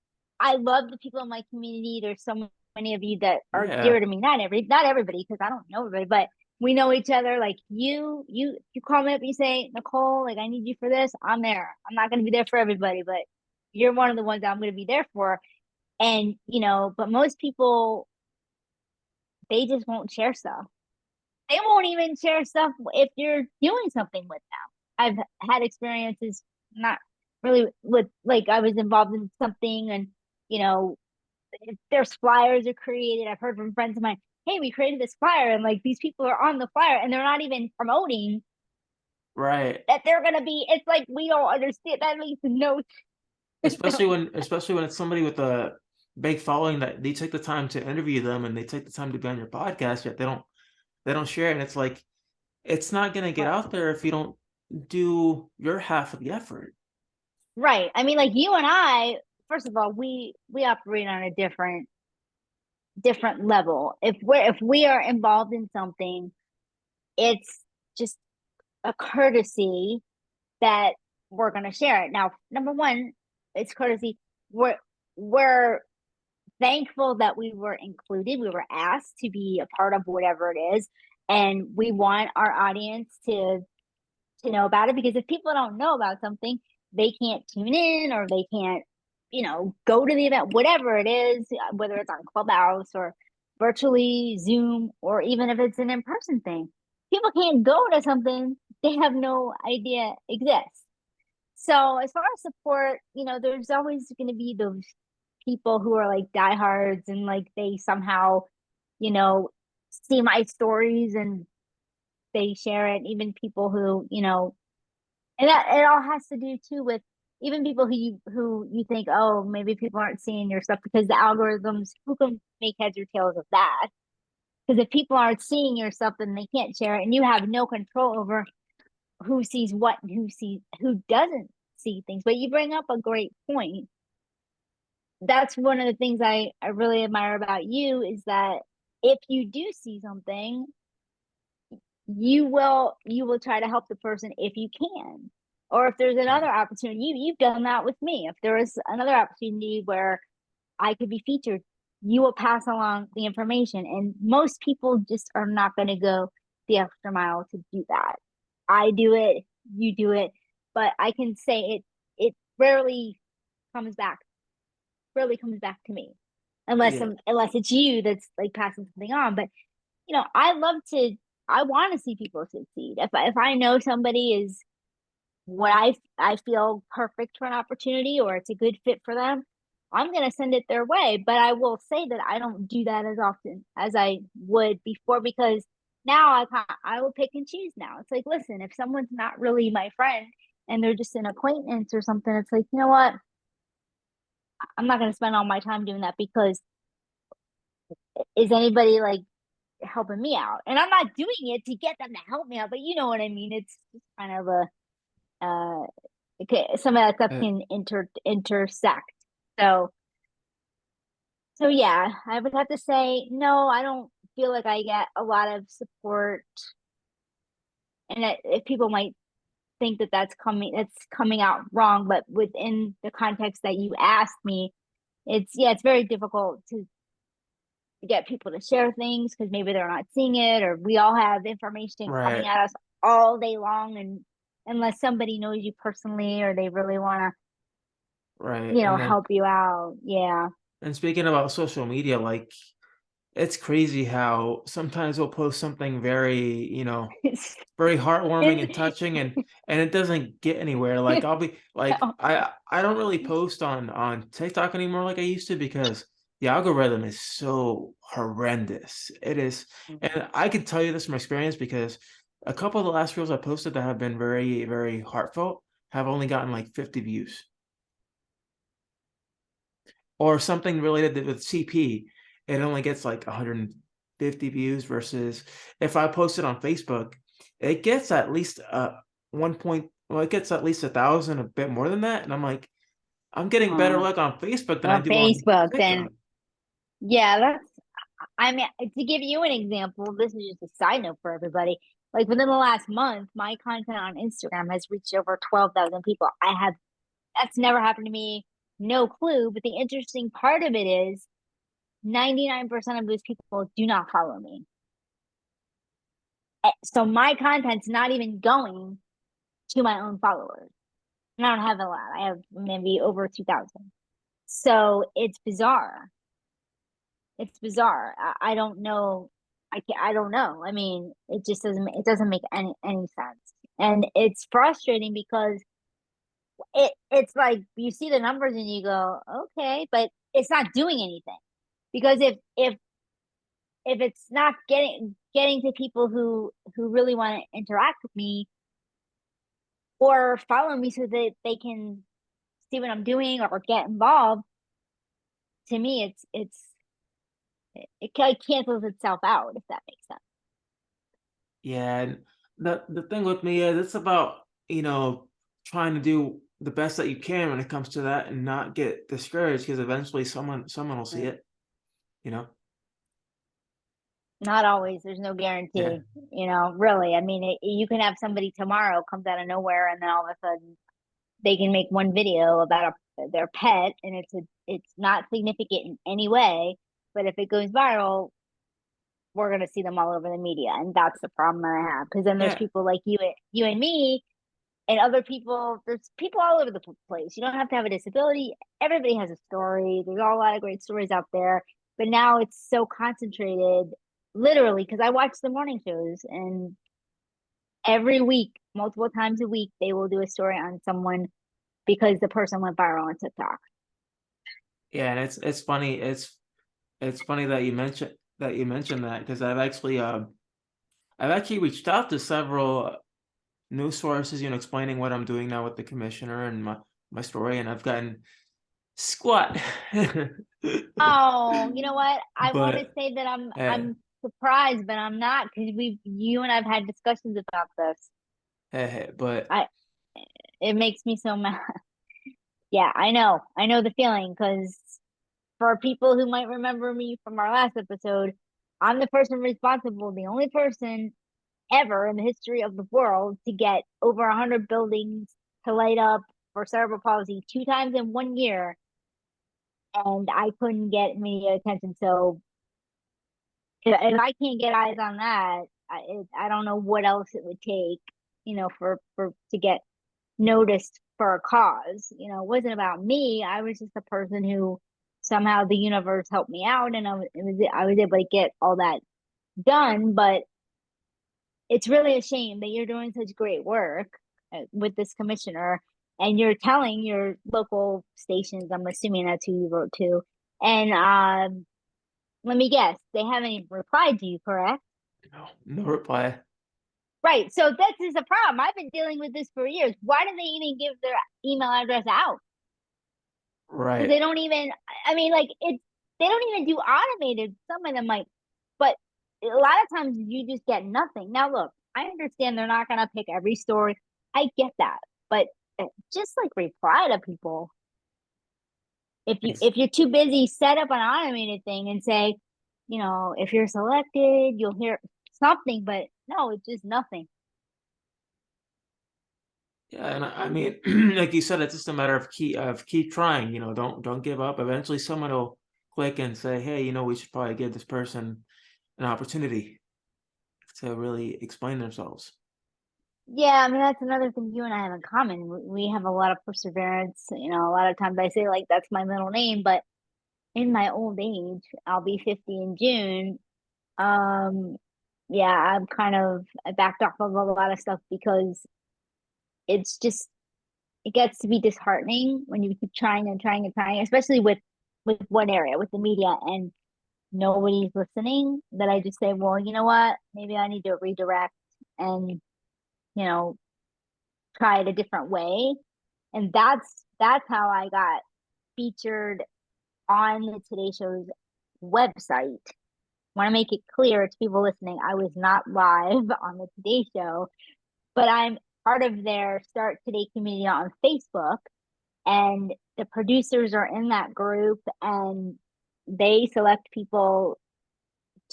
I love the people in my community. There's so many of you that are dear Yeah. to me. Not everybody, because I don't know everybody, but we know each other. Like you call me up, you say, Nicole, like I need you for this. I'm there. I'm not going to be there for everybody, but you're one of the ones I'm going to be there for. And but most people, they just won't share stuff. They won't even share stuff if you're doing something with them. I've had experiences not really with, like, I was involved in something and you know if there's flyers are created. I've heard from friends of mine, hey, we created this flyer and like these people are on the flyer and they're not even promoting Right. that they're gonna be. It's like we don't understand. That makes no sense. Especially when it's somebody with a big following that they take the time to interview them and they take the time to be on your podcast, yet they don't share it. And it's like it's not gonna get out there if you don't do your half of the effort. Right. I mean, like you and I, first of all, we operate on a different level. If we are involved in something, it's just a courtesy that we're going to share it. Now, number one, it's courtesy. We're thankful that we were included. We were asked to be a part of whatever it is, and we want our audience to know about it, because if people don't know about something, they can't tune in or they can't, go to the event, whatever it is, whether it's on Clubhouse or virtually Zoom, or even if it's an in-person thing. People can't go to something they have no idea exists. So as far as support, there's always going to be those people who are like diehards and like they somehow, you know, see my stories and they share it. Even people who, and that it all has to do too with even people who you think, oh, maybe people aren't seeing your stuff because the algorithms, who can make heads or tails of that? Because if people aren't seeing your stuff, then they can't share it, and you have no control over who sees what and who doesn't see things. But you bring up a great point. That's one of the things I really admire about you is that if you do see something, you will try to help the person if you can. Or if there's another opportunity, you've done that with me. If there is another opportunity where I could be featured, you will pass along the information. And most people just are not going to go the extra mile to do that. I do it, you do it, but I can say it rarely comes back to me, unless Yeah. unless it's you that's like passing something on. But I love to. I want to see people succeed. If I know somebody is what I feel perfect for an opportunity or it's a good fit for them, I'm gonna send it their way. But I will say that I don't do that as often as I would before because now I will pick and choose now. It's like, listen, if someone's not really my friend and they're just an acquaintance or something, it's like, you know what? I'm not gonna spend all my time doing that because is anybody like helping me out? And I'm not doing it to get them to help me out, but you know what I mean. It's just kind of a okay, some of that stuff Uh, can intersect. So so yeah, I would have to say no, I don't feel like I get a lot of support, and if people might think that that's coming out wrong, but within the context that you asked me, it's very difficult to get people to share things because maybe they're not seeing it, or we all have information coming right. at us all day long, and unless somebody knows you personally or they really want to Right. And then, help you out. Yeah. and speaking about social media, like it's crazy how sometimes we'll post something very, It's, very heartwarming and it's touching, and it doesn't get anywhere. Like I'll be like, no. I don't really post on TikTok anymore like I used to because the algorithm is so horrendous. It is, and I can tell you this from experience because a couple of the last reels I posted that have been very, very heartfelt have only gotten like 50 views. Or something related with CP, it only gets like 150 views versus if I post it on Facebook, it gets at least 1 point, well, it gets at least 1,000, a bit more than that. And I'm like, I'm getting better uh, luck on Facebook than I on do on Facebook, then TikTok. yeah, I mean, to give you an example, this is just a side note for everybody. Like within the last month, my content on Instagram has reached over 12,000 people. That's never happened to me. No clue. But the interesting part of it is 99% of those people do not follow me. So my content's not even going to my own followers. And I don't have a lot. I have maybe over 2,000. So it's bizarre. It's bizarre. I don't know. I don't know. I mean, it doesn't make any sense. And it's frustrating because it's like you see the numbers and you go, okay, but it's not doing anything. Because if it's not getting to people who really want to interact with me or follow me so that they can see what I'm doing or get involved, to me it cancels itself out, if that makes sense. Yeah, and the thing with me is it's about, trying to do the best that you can when it comes to that and not get discouraged because eventually someone will see Yeah. it, you know? Not always. There's no Yeah. guarantee, really. I mean, you can have somebody tomorrow comes out of nowhere and then all of a sudden they can make one video about their pet and it's not significant in any way. But if it goes viral, we're going to see them all over the media. And that's the problem that I have. Because then there's Yeah. people like you and me and other people. There's people all over the place. You don't have to have a disability. Everybody has a story. There's a lot of great stories out there. But now it's so concentrated, literally, because I watch the morning shows and every week, multiple times a week, they will do a story on someone because the person went viral on TikTok. Yeah, and it's funny. It's funny that you mentioned that, because I've actually reached out to several news sources, explaining what I'm doing now with the commissioner and my story, and I've gotten squat. Oh, you know what? I want to But say that I'm hey, I'm surprised, but I'm not, because you and I've had discussions about this. but I It makes me so mad. Yeah, I know the feeling, because for people who might remember me from our last episode, I'm the person responsible, the only person ever in the history of the world to get over 100 buildings to light up for cerebral palsy 2 times in 1 year, and I couldn't get media attention. So if I can't get eyes on that, I don't know what else it would take, for to get noticed for a cause. It wasn't about me. I was just a person who somehow the universe helped me out, and I was able to get all that done. But it's really a shame that you're doing such great work with this commissioner, and you're telling your local stations. I'm assuming that's who you wrote to, and let me guess, they haven't even replied to you, correct? no reply. Right. So this is a problem. I've been dealing with this for years. Why do they even give their email address out? Because Right. they don't even, I mean, like, they don't even do automated. Some of them might, but a lot of times you just get nothing. Now, look, I understand they're not going to pick every story. I get that. But just like reply to people. Ex- If you're too busy, set up an automated thing and say, if you're selected, you'll hear something. But no, it's just nothing. Yeah, and I mean, like you said, it's just a matter of keep trying. Don't give up. Eventually, someone will click and say, "Hey, we should probably give this person an opportunity to really explain themselves." Yeah, I mean, that's another thing you and I have in common. We have a lot of perseverance. A lot of times I say, like, that's my middle name, but in my old age, I'll be 50 in June. Um, yeah, I backed off of a lot of stuff because it's just, it gets to be disheartening when you keep trying and trying and trying, especially with one area, with the media, and nobody's listening. That I just say, well, you know what? Maybe I need to redirect and, you know, try it a different way. And that's how I got featured on the Today Show's website. Want to make it clear to people listening, I was not live on the Today Show, but I'm part of their Start Today community on Facebook, and the producers are in that group, and they select people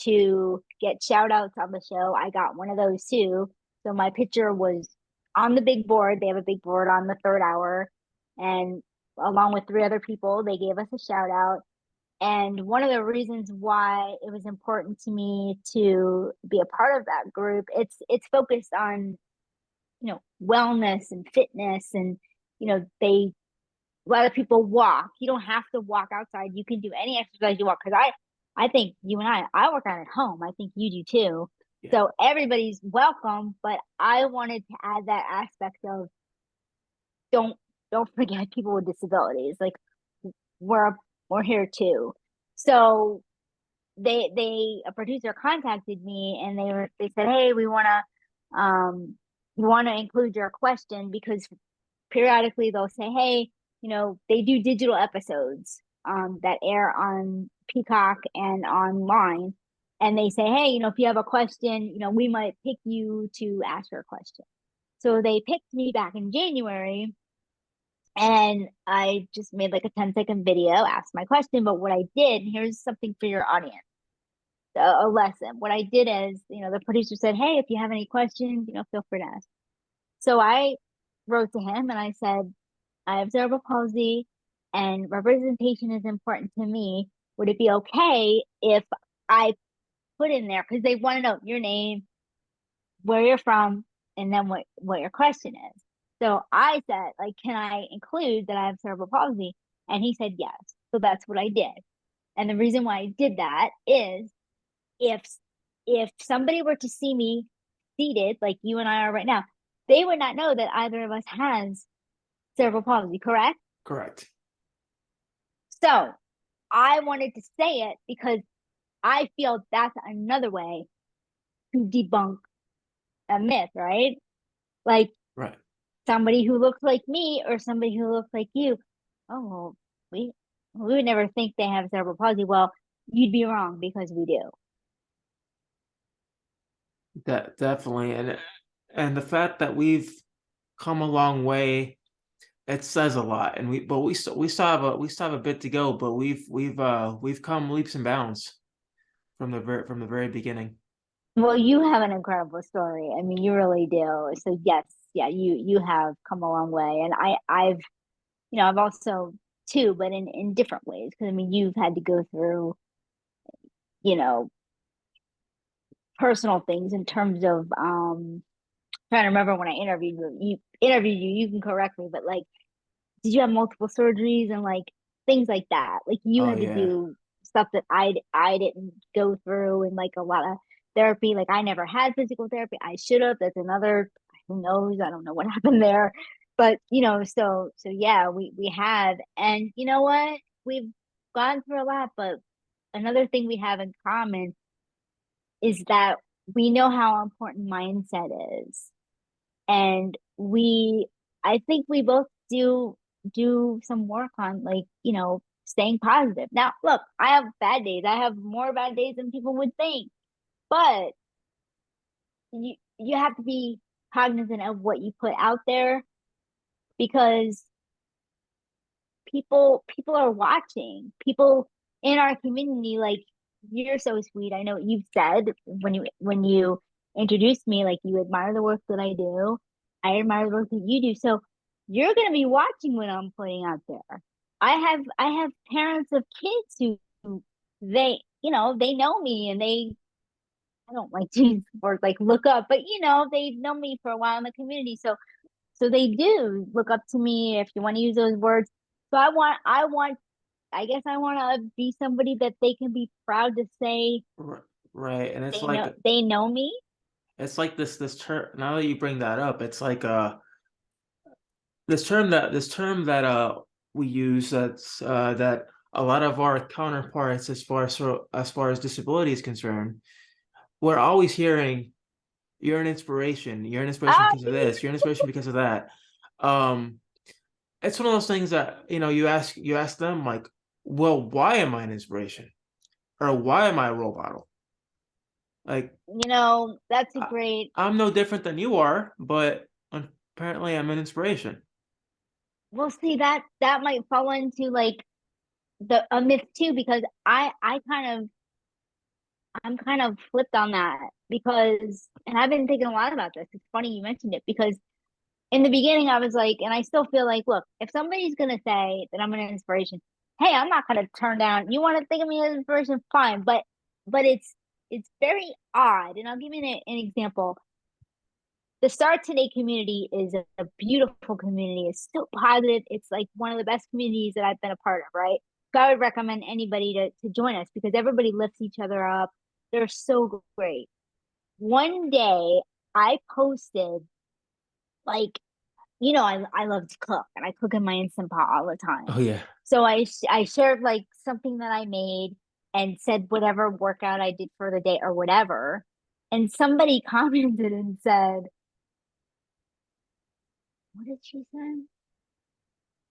to get shout outs on the show. I got one of those too. So my picture was on the big board. They have a big board on the third hour. And along with 3 other people, they gave us a shout out. And one of the reasons why it was important to me to be a part of that group, it's focused on, wellness and fitness, and they a lot of people walk. You don't have to walk outside. You can do any exercise you want. Because I think you and I work out at home. I think you do too. Yeah. So everybody's welcome. But I wanted to add that aspect of don't don't forget people with disabilities. Like, we're we're here too. So they a producer contacted me, and they said, hey, we want to include your question, because periodically they'll say, hey, they do digital episodes that air on Peacock and online. And they say, hey, if you have a question, we might pick you to ask your question. So they picked me back in January, and I just made like a 10-second video, asked my question. But what I did, here's something for your audience, a lesson. What I did is, the producer said, hey, if you have any questions, feel free to ask. So I wrote to him and I said, I have cerebral palsy and representation is important to me. Would it be okay if I put in there, because they want to know your name, where you're from, and then what your question is. So I said, like, can I include that I have cerebral palsy? And he said yes. So that's what I did. And the reason why I did that is, if somebody were to see me seated like you and I are right now, they would not know that either of us has cerebral palsy, correct? Correct. So I wanted to say it because I feel that's another way to debunk a myth, right? Like Right. somebody who looks like me or somebody who looks like you. Oh, well, we would never think they have cerebral palsy. Well, you'd be wrong because we do. That definitely, and the fact that we've come a long way, it says a lot. And we still have a bit to go, but we've come leaps and bounds from the very beginning. Well, you have an incredible story. I mean, you really do. So yes, yeah, you have come a long way, and I've I've also too, but in different ways. Because I mean, you've had to go through you know personal things in terms of trying to remember when I interviewed you. You can correct me, but like, did you have multiple surgeries and like things like that? Like you Oh had to yeah. do stuff that I didn't go through, and like a lot of therapy. Like I never had physical therapy. I should have. That's another. Who knows? I don't know what happened there, but so yeah, we have, and you know what? We've gone through a lot, but another thing we have in common is that we know how important mindset is, and I think we both do some work on, like, staying positive. Now look, I have bad days. I have more bad days than people would think, but you have to be cognizant of what you put out there, because people are watching. People in our community, like, you're so sweet. I know what you've said when you introduced me, like, you admire the work that I do. I admire the work that you do. So you're gonna be watching what I'm putting out there. I have parents of kids who they know me, and I don't like to use words like look up, but they've known me for a while in the community. So they do look up to me, if you want to use those words. So I guess I want to be somebody that they can be proud to say Right. And they know me. it's like this term. Now that you bring that up, it's like this term that we use, that a lot of our counterparts, as far as disability is concerned, we're always hearing, you're an inspiration, you're an inspiration Ah, because of this, you're an inspiration because of that. um it's one of those things that, you ask them, like, well, why am I an inspiration, or why am I a role model? Like, that's a I, great. I'm no different than you are, but apparently I'm an inspiration. Well, see, that might fall into like the a myth too, because I'm kind of flipped on that, because, and I've been thinking a lot about this. It's funny you mentioned it, because in the beginning I was like, and I still feel like, look, if somebody's gonna say that I'm an inspiration, hey, I'm not gonna turn down. You want to think of me as an inspiration, fine, but it's very odd, and I'll give you an example. The Start Today community is a beautiful community. It's so positive. It's like one of the best communities that I've been a part of, right? So I would recommend anybody to join us, because everybody lifts each other up. They're so great. One day I posted, like, I love to cook, and I cook in my Instant Pot all the Oh time. yeah. So I shared like something that I made, and said whatever workout I did for the day or whatever. And somebody commented and said, what did she say?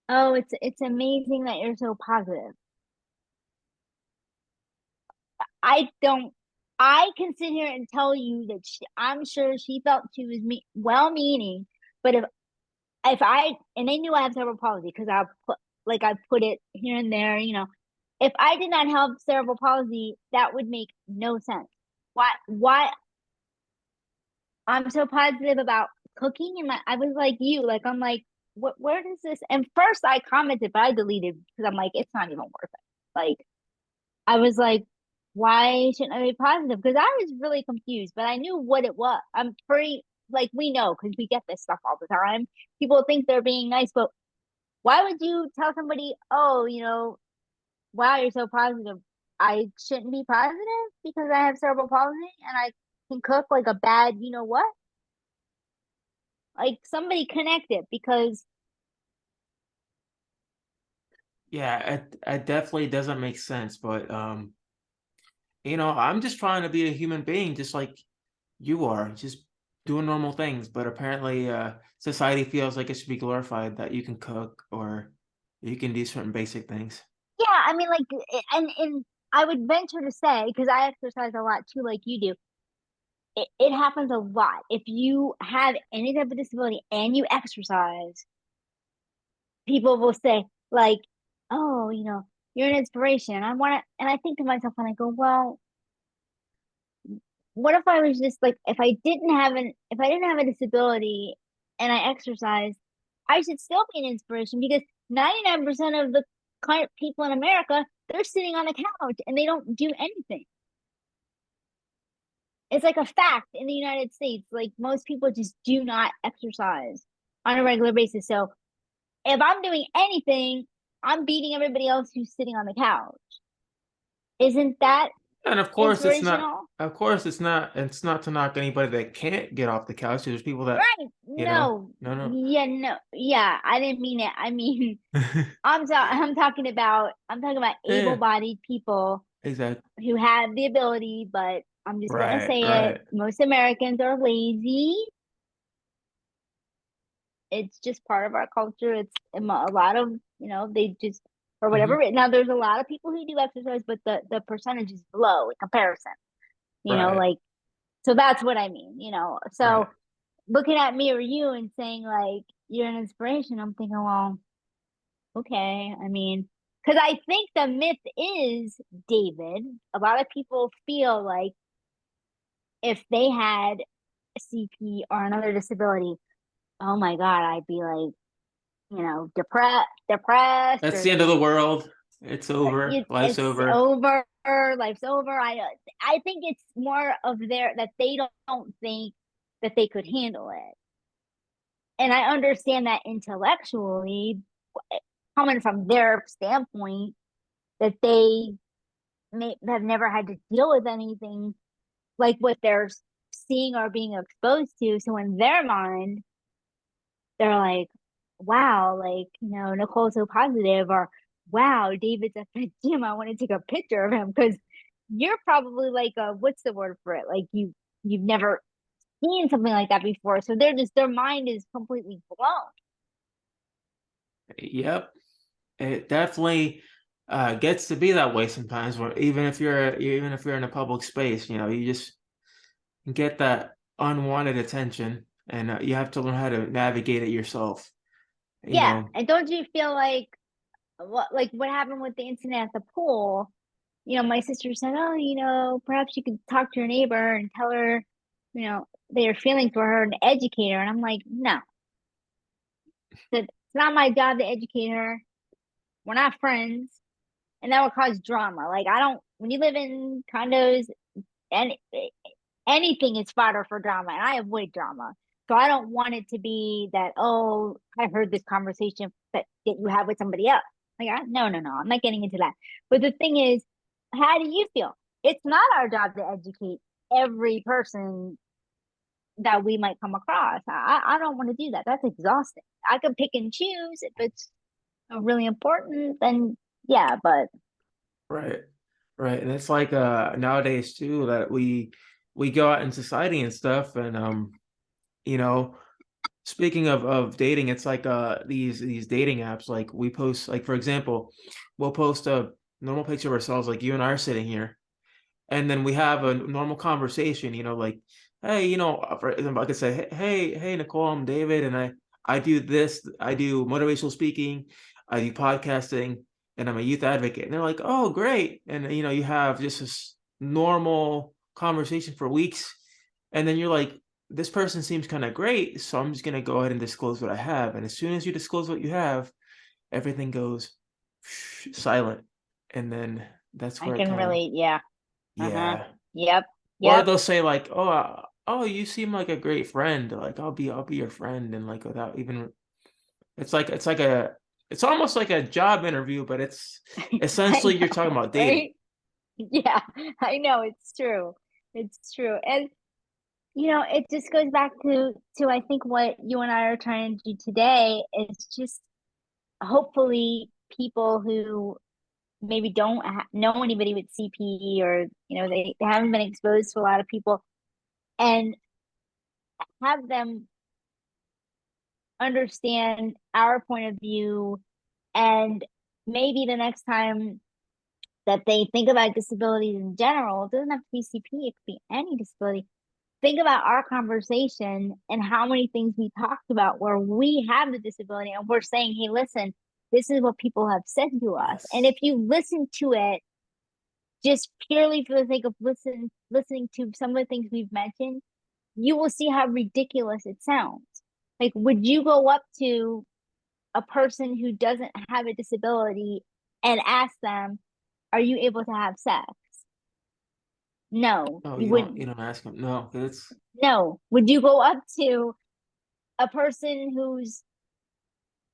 Oh, it's amazing that you're so positive. I don't. I can sit here and tell you that I'm sure she felt she was well-meaning, but if I and they knew I have cerebral palsy, because I put it here and there. If I did not have cerebral palsy, that would make no sense. Why I'm so positive about cooking, and I was like you, like I'm like, what? Where does this? And first I commented, but I deleted, because I'm like, it's not even worth it. Like, I was like, why shouldn't I be positive? Because I was really confused, but I knew what it was. I'm pretty, like, we know, because we get this stuff all the time. People think they're being nice, but why would you tell somebody, oh, wow, you're so positive? I shouldn't be positive because I have cerebral palsy and I can cook like a bad, what? Like, somebody connect it, because Yeah, it definitely doesn't make sense, but I'm just trying to be a human being, just like you are, just doing normal things. But apparently, society feels like it should be glorified that you can cook or you can do certain basic things. Yeah, I mean, like, and I would venture to say, because I exercise a lot too, like you do, it happens a lot. If you have any type of disability and you exercise, people will say, like, oh, you're an inspiration. And I think to myself, and I go, well, what if I was just like, if I didn't have a disability and I exercise, I should still be an inspiration because 99% of the current people in America, they're sitting on the couch and they don't do anything. It's like a fact in the United States. Like most people just do not exercise on a regular basis. So if I'm doing anything, I'm beating everybody else who's sitting on the couch. Isn't that And of course, inspirational? it's not to knock anybody that can't get off the couch. There's people that, Right. No. no, no. Yeah, no. Yeah, I didn't mean it. I mean, I'm talking about Yeah, able-bodied people exactly. who have the ability, but I'm just gonna Right, say it. right. Most Americans are lazy. It's just part of our culture. It's a lot of, they just or Hmm. whatever. Now there's a lot of people who do exercise, but the percentage is low in comparison. Right, Like so that's what I mean, right. So looking at me or you and saying like you're an inspiration, I'm thinking, well, okay. I mean, because I think the myth is, David, a lot of people feel like if they had CP or another disability, oh my God, I'd be like, depressed, That's or the end of the world. It's over. Life's it's over. over, life's over. I think it's more of that they don't think that they could handle it. And I understand that intellectually, coming from their standpoint, that they may have never had to deal with anything like what they're seeing or being exposed to. So in their mind, they're like, wow, like, Nicole's so positive, or wow, David's at the gym. I want to take a picture of him because you're probably like what's the word for it? Like you've never seen something like that before. So their mind is completely blown. Yep. It definitely gets to be that way sometimes where even if you're in a public space, you just get that unwanted attention and you have to learn how to navigate it yourself. You Yeah. know, And don't you feel like what happened with the incident at the pool? My sister said, oh, perhaps you could talk to your neighbor and tell her, their feelings for her and educate her. And I'm like, no, it's not my job to educate her. We're not friends. And that would cause drama. Like, I don't, when you live in condos, and anything is fodder for drama, and I avoid drama. So I don't want it to be that, oh, I heard this conversation that you have with somebody else. Like, no, no, no, I'm not getting into that. But the thing is, how do you feel? It's not our job to educate every person that we might come across. I don't want to do that. That's exhausting. I can pick and choose if it's really important, then yeah, but right. Right. And it's like nowadays too that we go out in society and stuff and you know, speaking of dating, it's like these dating apps like we post like for example, we'll post a normal picture of ourselves like you and I are sitting here and then we have a normal conversation, like, hey, for example, I could say, hey, Nicole, I'm David, and I do this, I do motivational speaking, I do podcasting, and I'm a youth advocate. And they're like, oh, great, and you have just this normal conversation for weeks, and then you're like, this person seems kind of great, so I'm just gonna go ahead and disclose what I have. And as soon as you disclose what you have, everything goes silent, and then that's I where it can kind of, really, yeah. Uh-huh. yeah. Yep. Or Yep. they'll say like, "Oh, you seem like a great friend. Like, I'll be your friend." And like without even, it's almost like a job interview, but it's I essentially you're talking know, about dating. right? Yeah, I know it's true. It's true. And it just goes back to I think what you and I are trying to do today is just hopefully people who maybe don't know anybody with CP, or they haven't been exposed to a lot of people, and have them understand our point of view. And maybe the next time that they think about disabilities in general, it doesn't have to be CP, it could be any disability. Think about our conversation and how many things we talked about where we have the disability and we're saying, hey, listen, this is what people have said to us. And Yes. if you listen to it just purely for the sake of listening to some of the things we've mentioned, you will see how ridiculous it sounds. Like, would you go up to a person who doesn't have a disability and ask them, are you able to have sex? No, No, you you wouldn't. don't ask them. No, it's No. Would you go up to a person who's,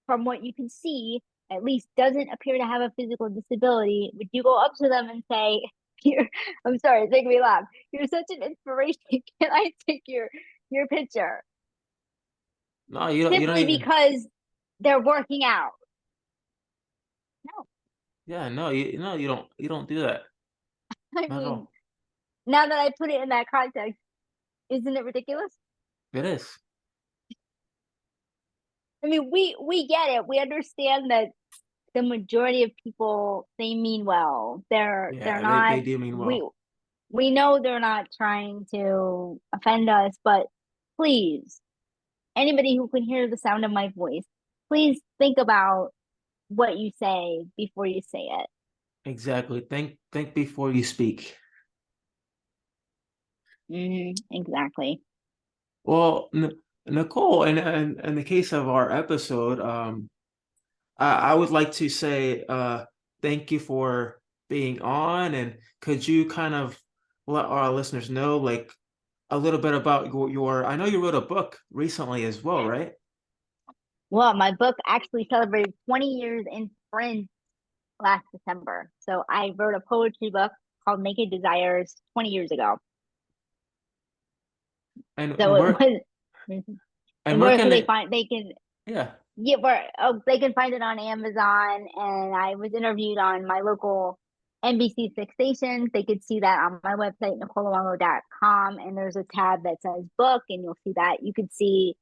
from what you can see, at least doesn't appear to have a physical disability? Would you go up to them and say, you're, I'm sorry, it's making me laugh. You're such an inspiration. Can I take your picture? no, you don't Simply even. because they're working out. No. Yeah, no, you don't do that. I Not at mean, all. now that I put it in that context, isn't it ridiculous? It is. I mean, we get it. We understand that the majority of people, they mean well. They're Yeah, not, they do mean we well. we know they're not trying to offend us, but please, anybody who can hear the sound of my voice, please think about what you say before you say it. Exactly. Think before you speak. Exactly. Well, Nicole, in the case of our episode, I would like to say thank you for being on, and could you kind of let our listeners know like a little bit about I know you wrote a book recently as well, right? Well, my book actually celebrated 20 years in print last December. So I wrote a poetry book called Naked Desires 20 years ago. So And it where was, and and where where can can they they? find, they can, Yeah. yeah, where, oh, they can find it on Amazon. And I was interviewed on my local NBC6 stations. They could see that on my website, NicoleLongo.com. And there's a tab that says book, and you'll see that. You could see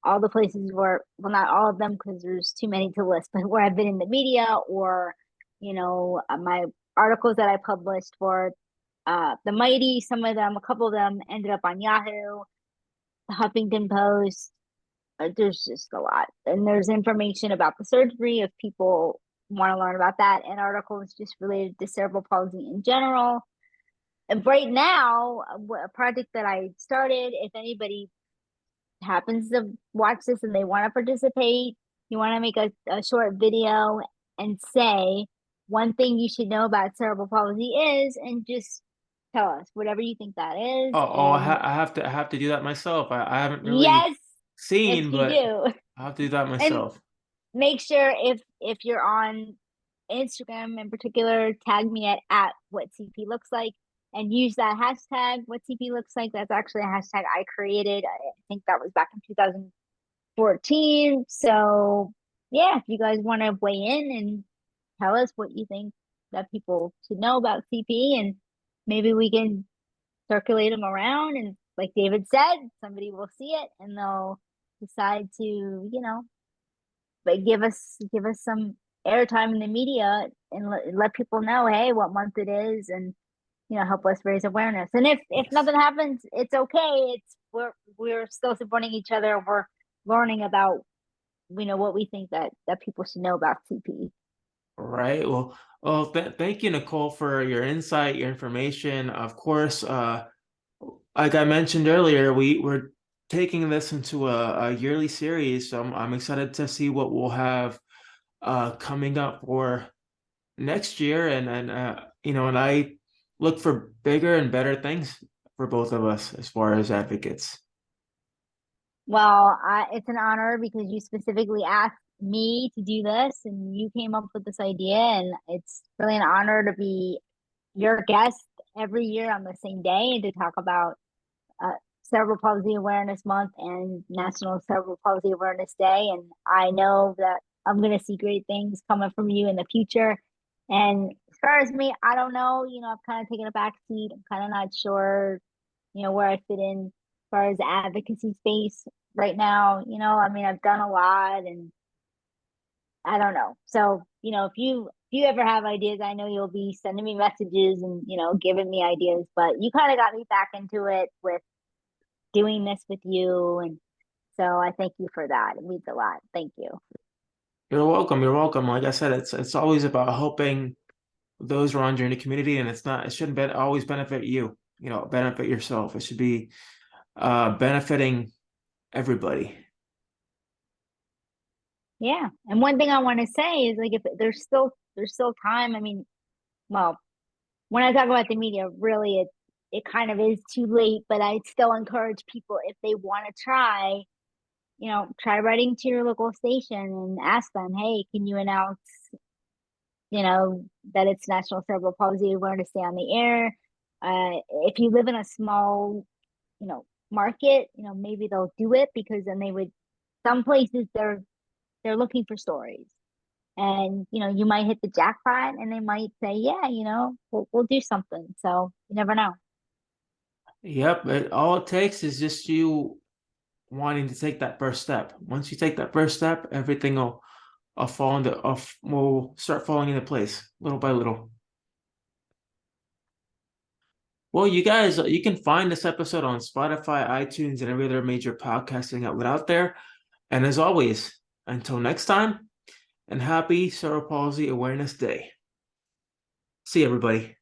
all the places where, well, not all of them because there's too many to list, but where I've been in the media, or, my articles that I published for The Mighty. Some of them, a couple of them ended up on Yahoo, the Huffington Post. There's just a lot. And there's information about the surgery if people want to learn about that, and articles just related to cerebral palsy in general. And right now, a project that I started, if anybody happens to watch this and they want to participate, you want to make a short video and say one thing you should know about cerebral palsy is, and just tell us whatever you think that is. And I have to do that myself. I haven't really yes, yes, seen, you but do. I have to do that And myself. make sure, if you're on Instagram in particular, tag me at what CP looks like, and use that hashtag what CP looks like. That's actually a hashtag I created. I think that was back in 2014. So yeah, if you guys want to weigh in and tell us what you think that people should know about CP, and maybe we can circulate them around, and like David said, somebody will see it and they'll decide to, but give us some airtime in the media, and let people know, hey, what month it is, and help us raise awareness. And if Yes. nothing happens, it's okay. It's we're still supporting each other. We're learning about what we think that people should know about CP. Right. Well, thank you, Nicole, for your insight, your information. Of course, like I mentioned earlier, we're taking this into a yearly series, so I'm excited to see what we'll have coming up for next year, and I look for bigger and better things for both of us as far as advocates. Well, it's an honor because you specifically asked me to do this, and you came up with this idea, and it's really an honor to be your guest every year on the same day and to talk about uh, Cerebral Palsy Awareness Month and National Cerebral Palsy Awareness Day. And I know that I'm gonna see great things coming from you in the future. And as far as me, I don't know. I've kind of taken a back seat. I'm kind of not sure, where I fit in as far as the advocacy space right now. I mean, I've done a lot, and I don't know. So, if you ever have ideas, I know you'll be sending me messages and, giving me ideas, but you kind of got me back into it with doing this with you. And so I thank you for that. It means a lot. Thank you. You're welcome. You're welcome. Like I said, it's always about helping those around you in the community, and it shouldn't always benefit you, benefit yourself. It should be benefiting everybody. Yeah. And one thing I want to say is like if there's still time. I mean, well, when I talk about the media, really it kind of is too late, but I still encourage people if they want to try writing to your local station and ask them, hey, can you announce, that it's National Cerebral Palsy Awareness Day on the air? If you live in a small, market, maybe they'll do it because then some places they're looking for stories. And you might hit the jackpot and they might say, yeah, we'll do something. So you never know. Yep, all it takes is just you wanting to take that first step. Once you take that first step, everything will start falling into place little by little. Well, you guys, you can find this episode on Spotify, iTunes, and every other major podcasting outlet out there. And as always, until next time, and happy Cerebral Palsy Awareness Day. See you, everybody.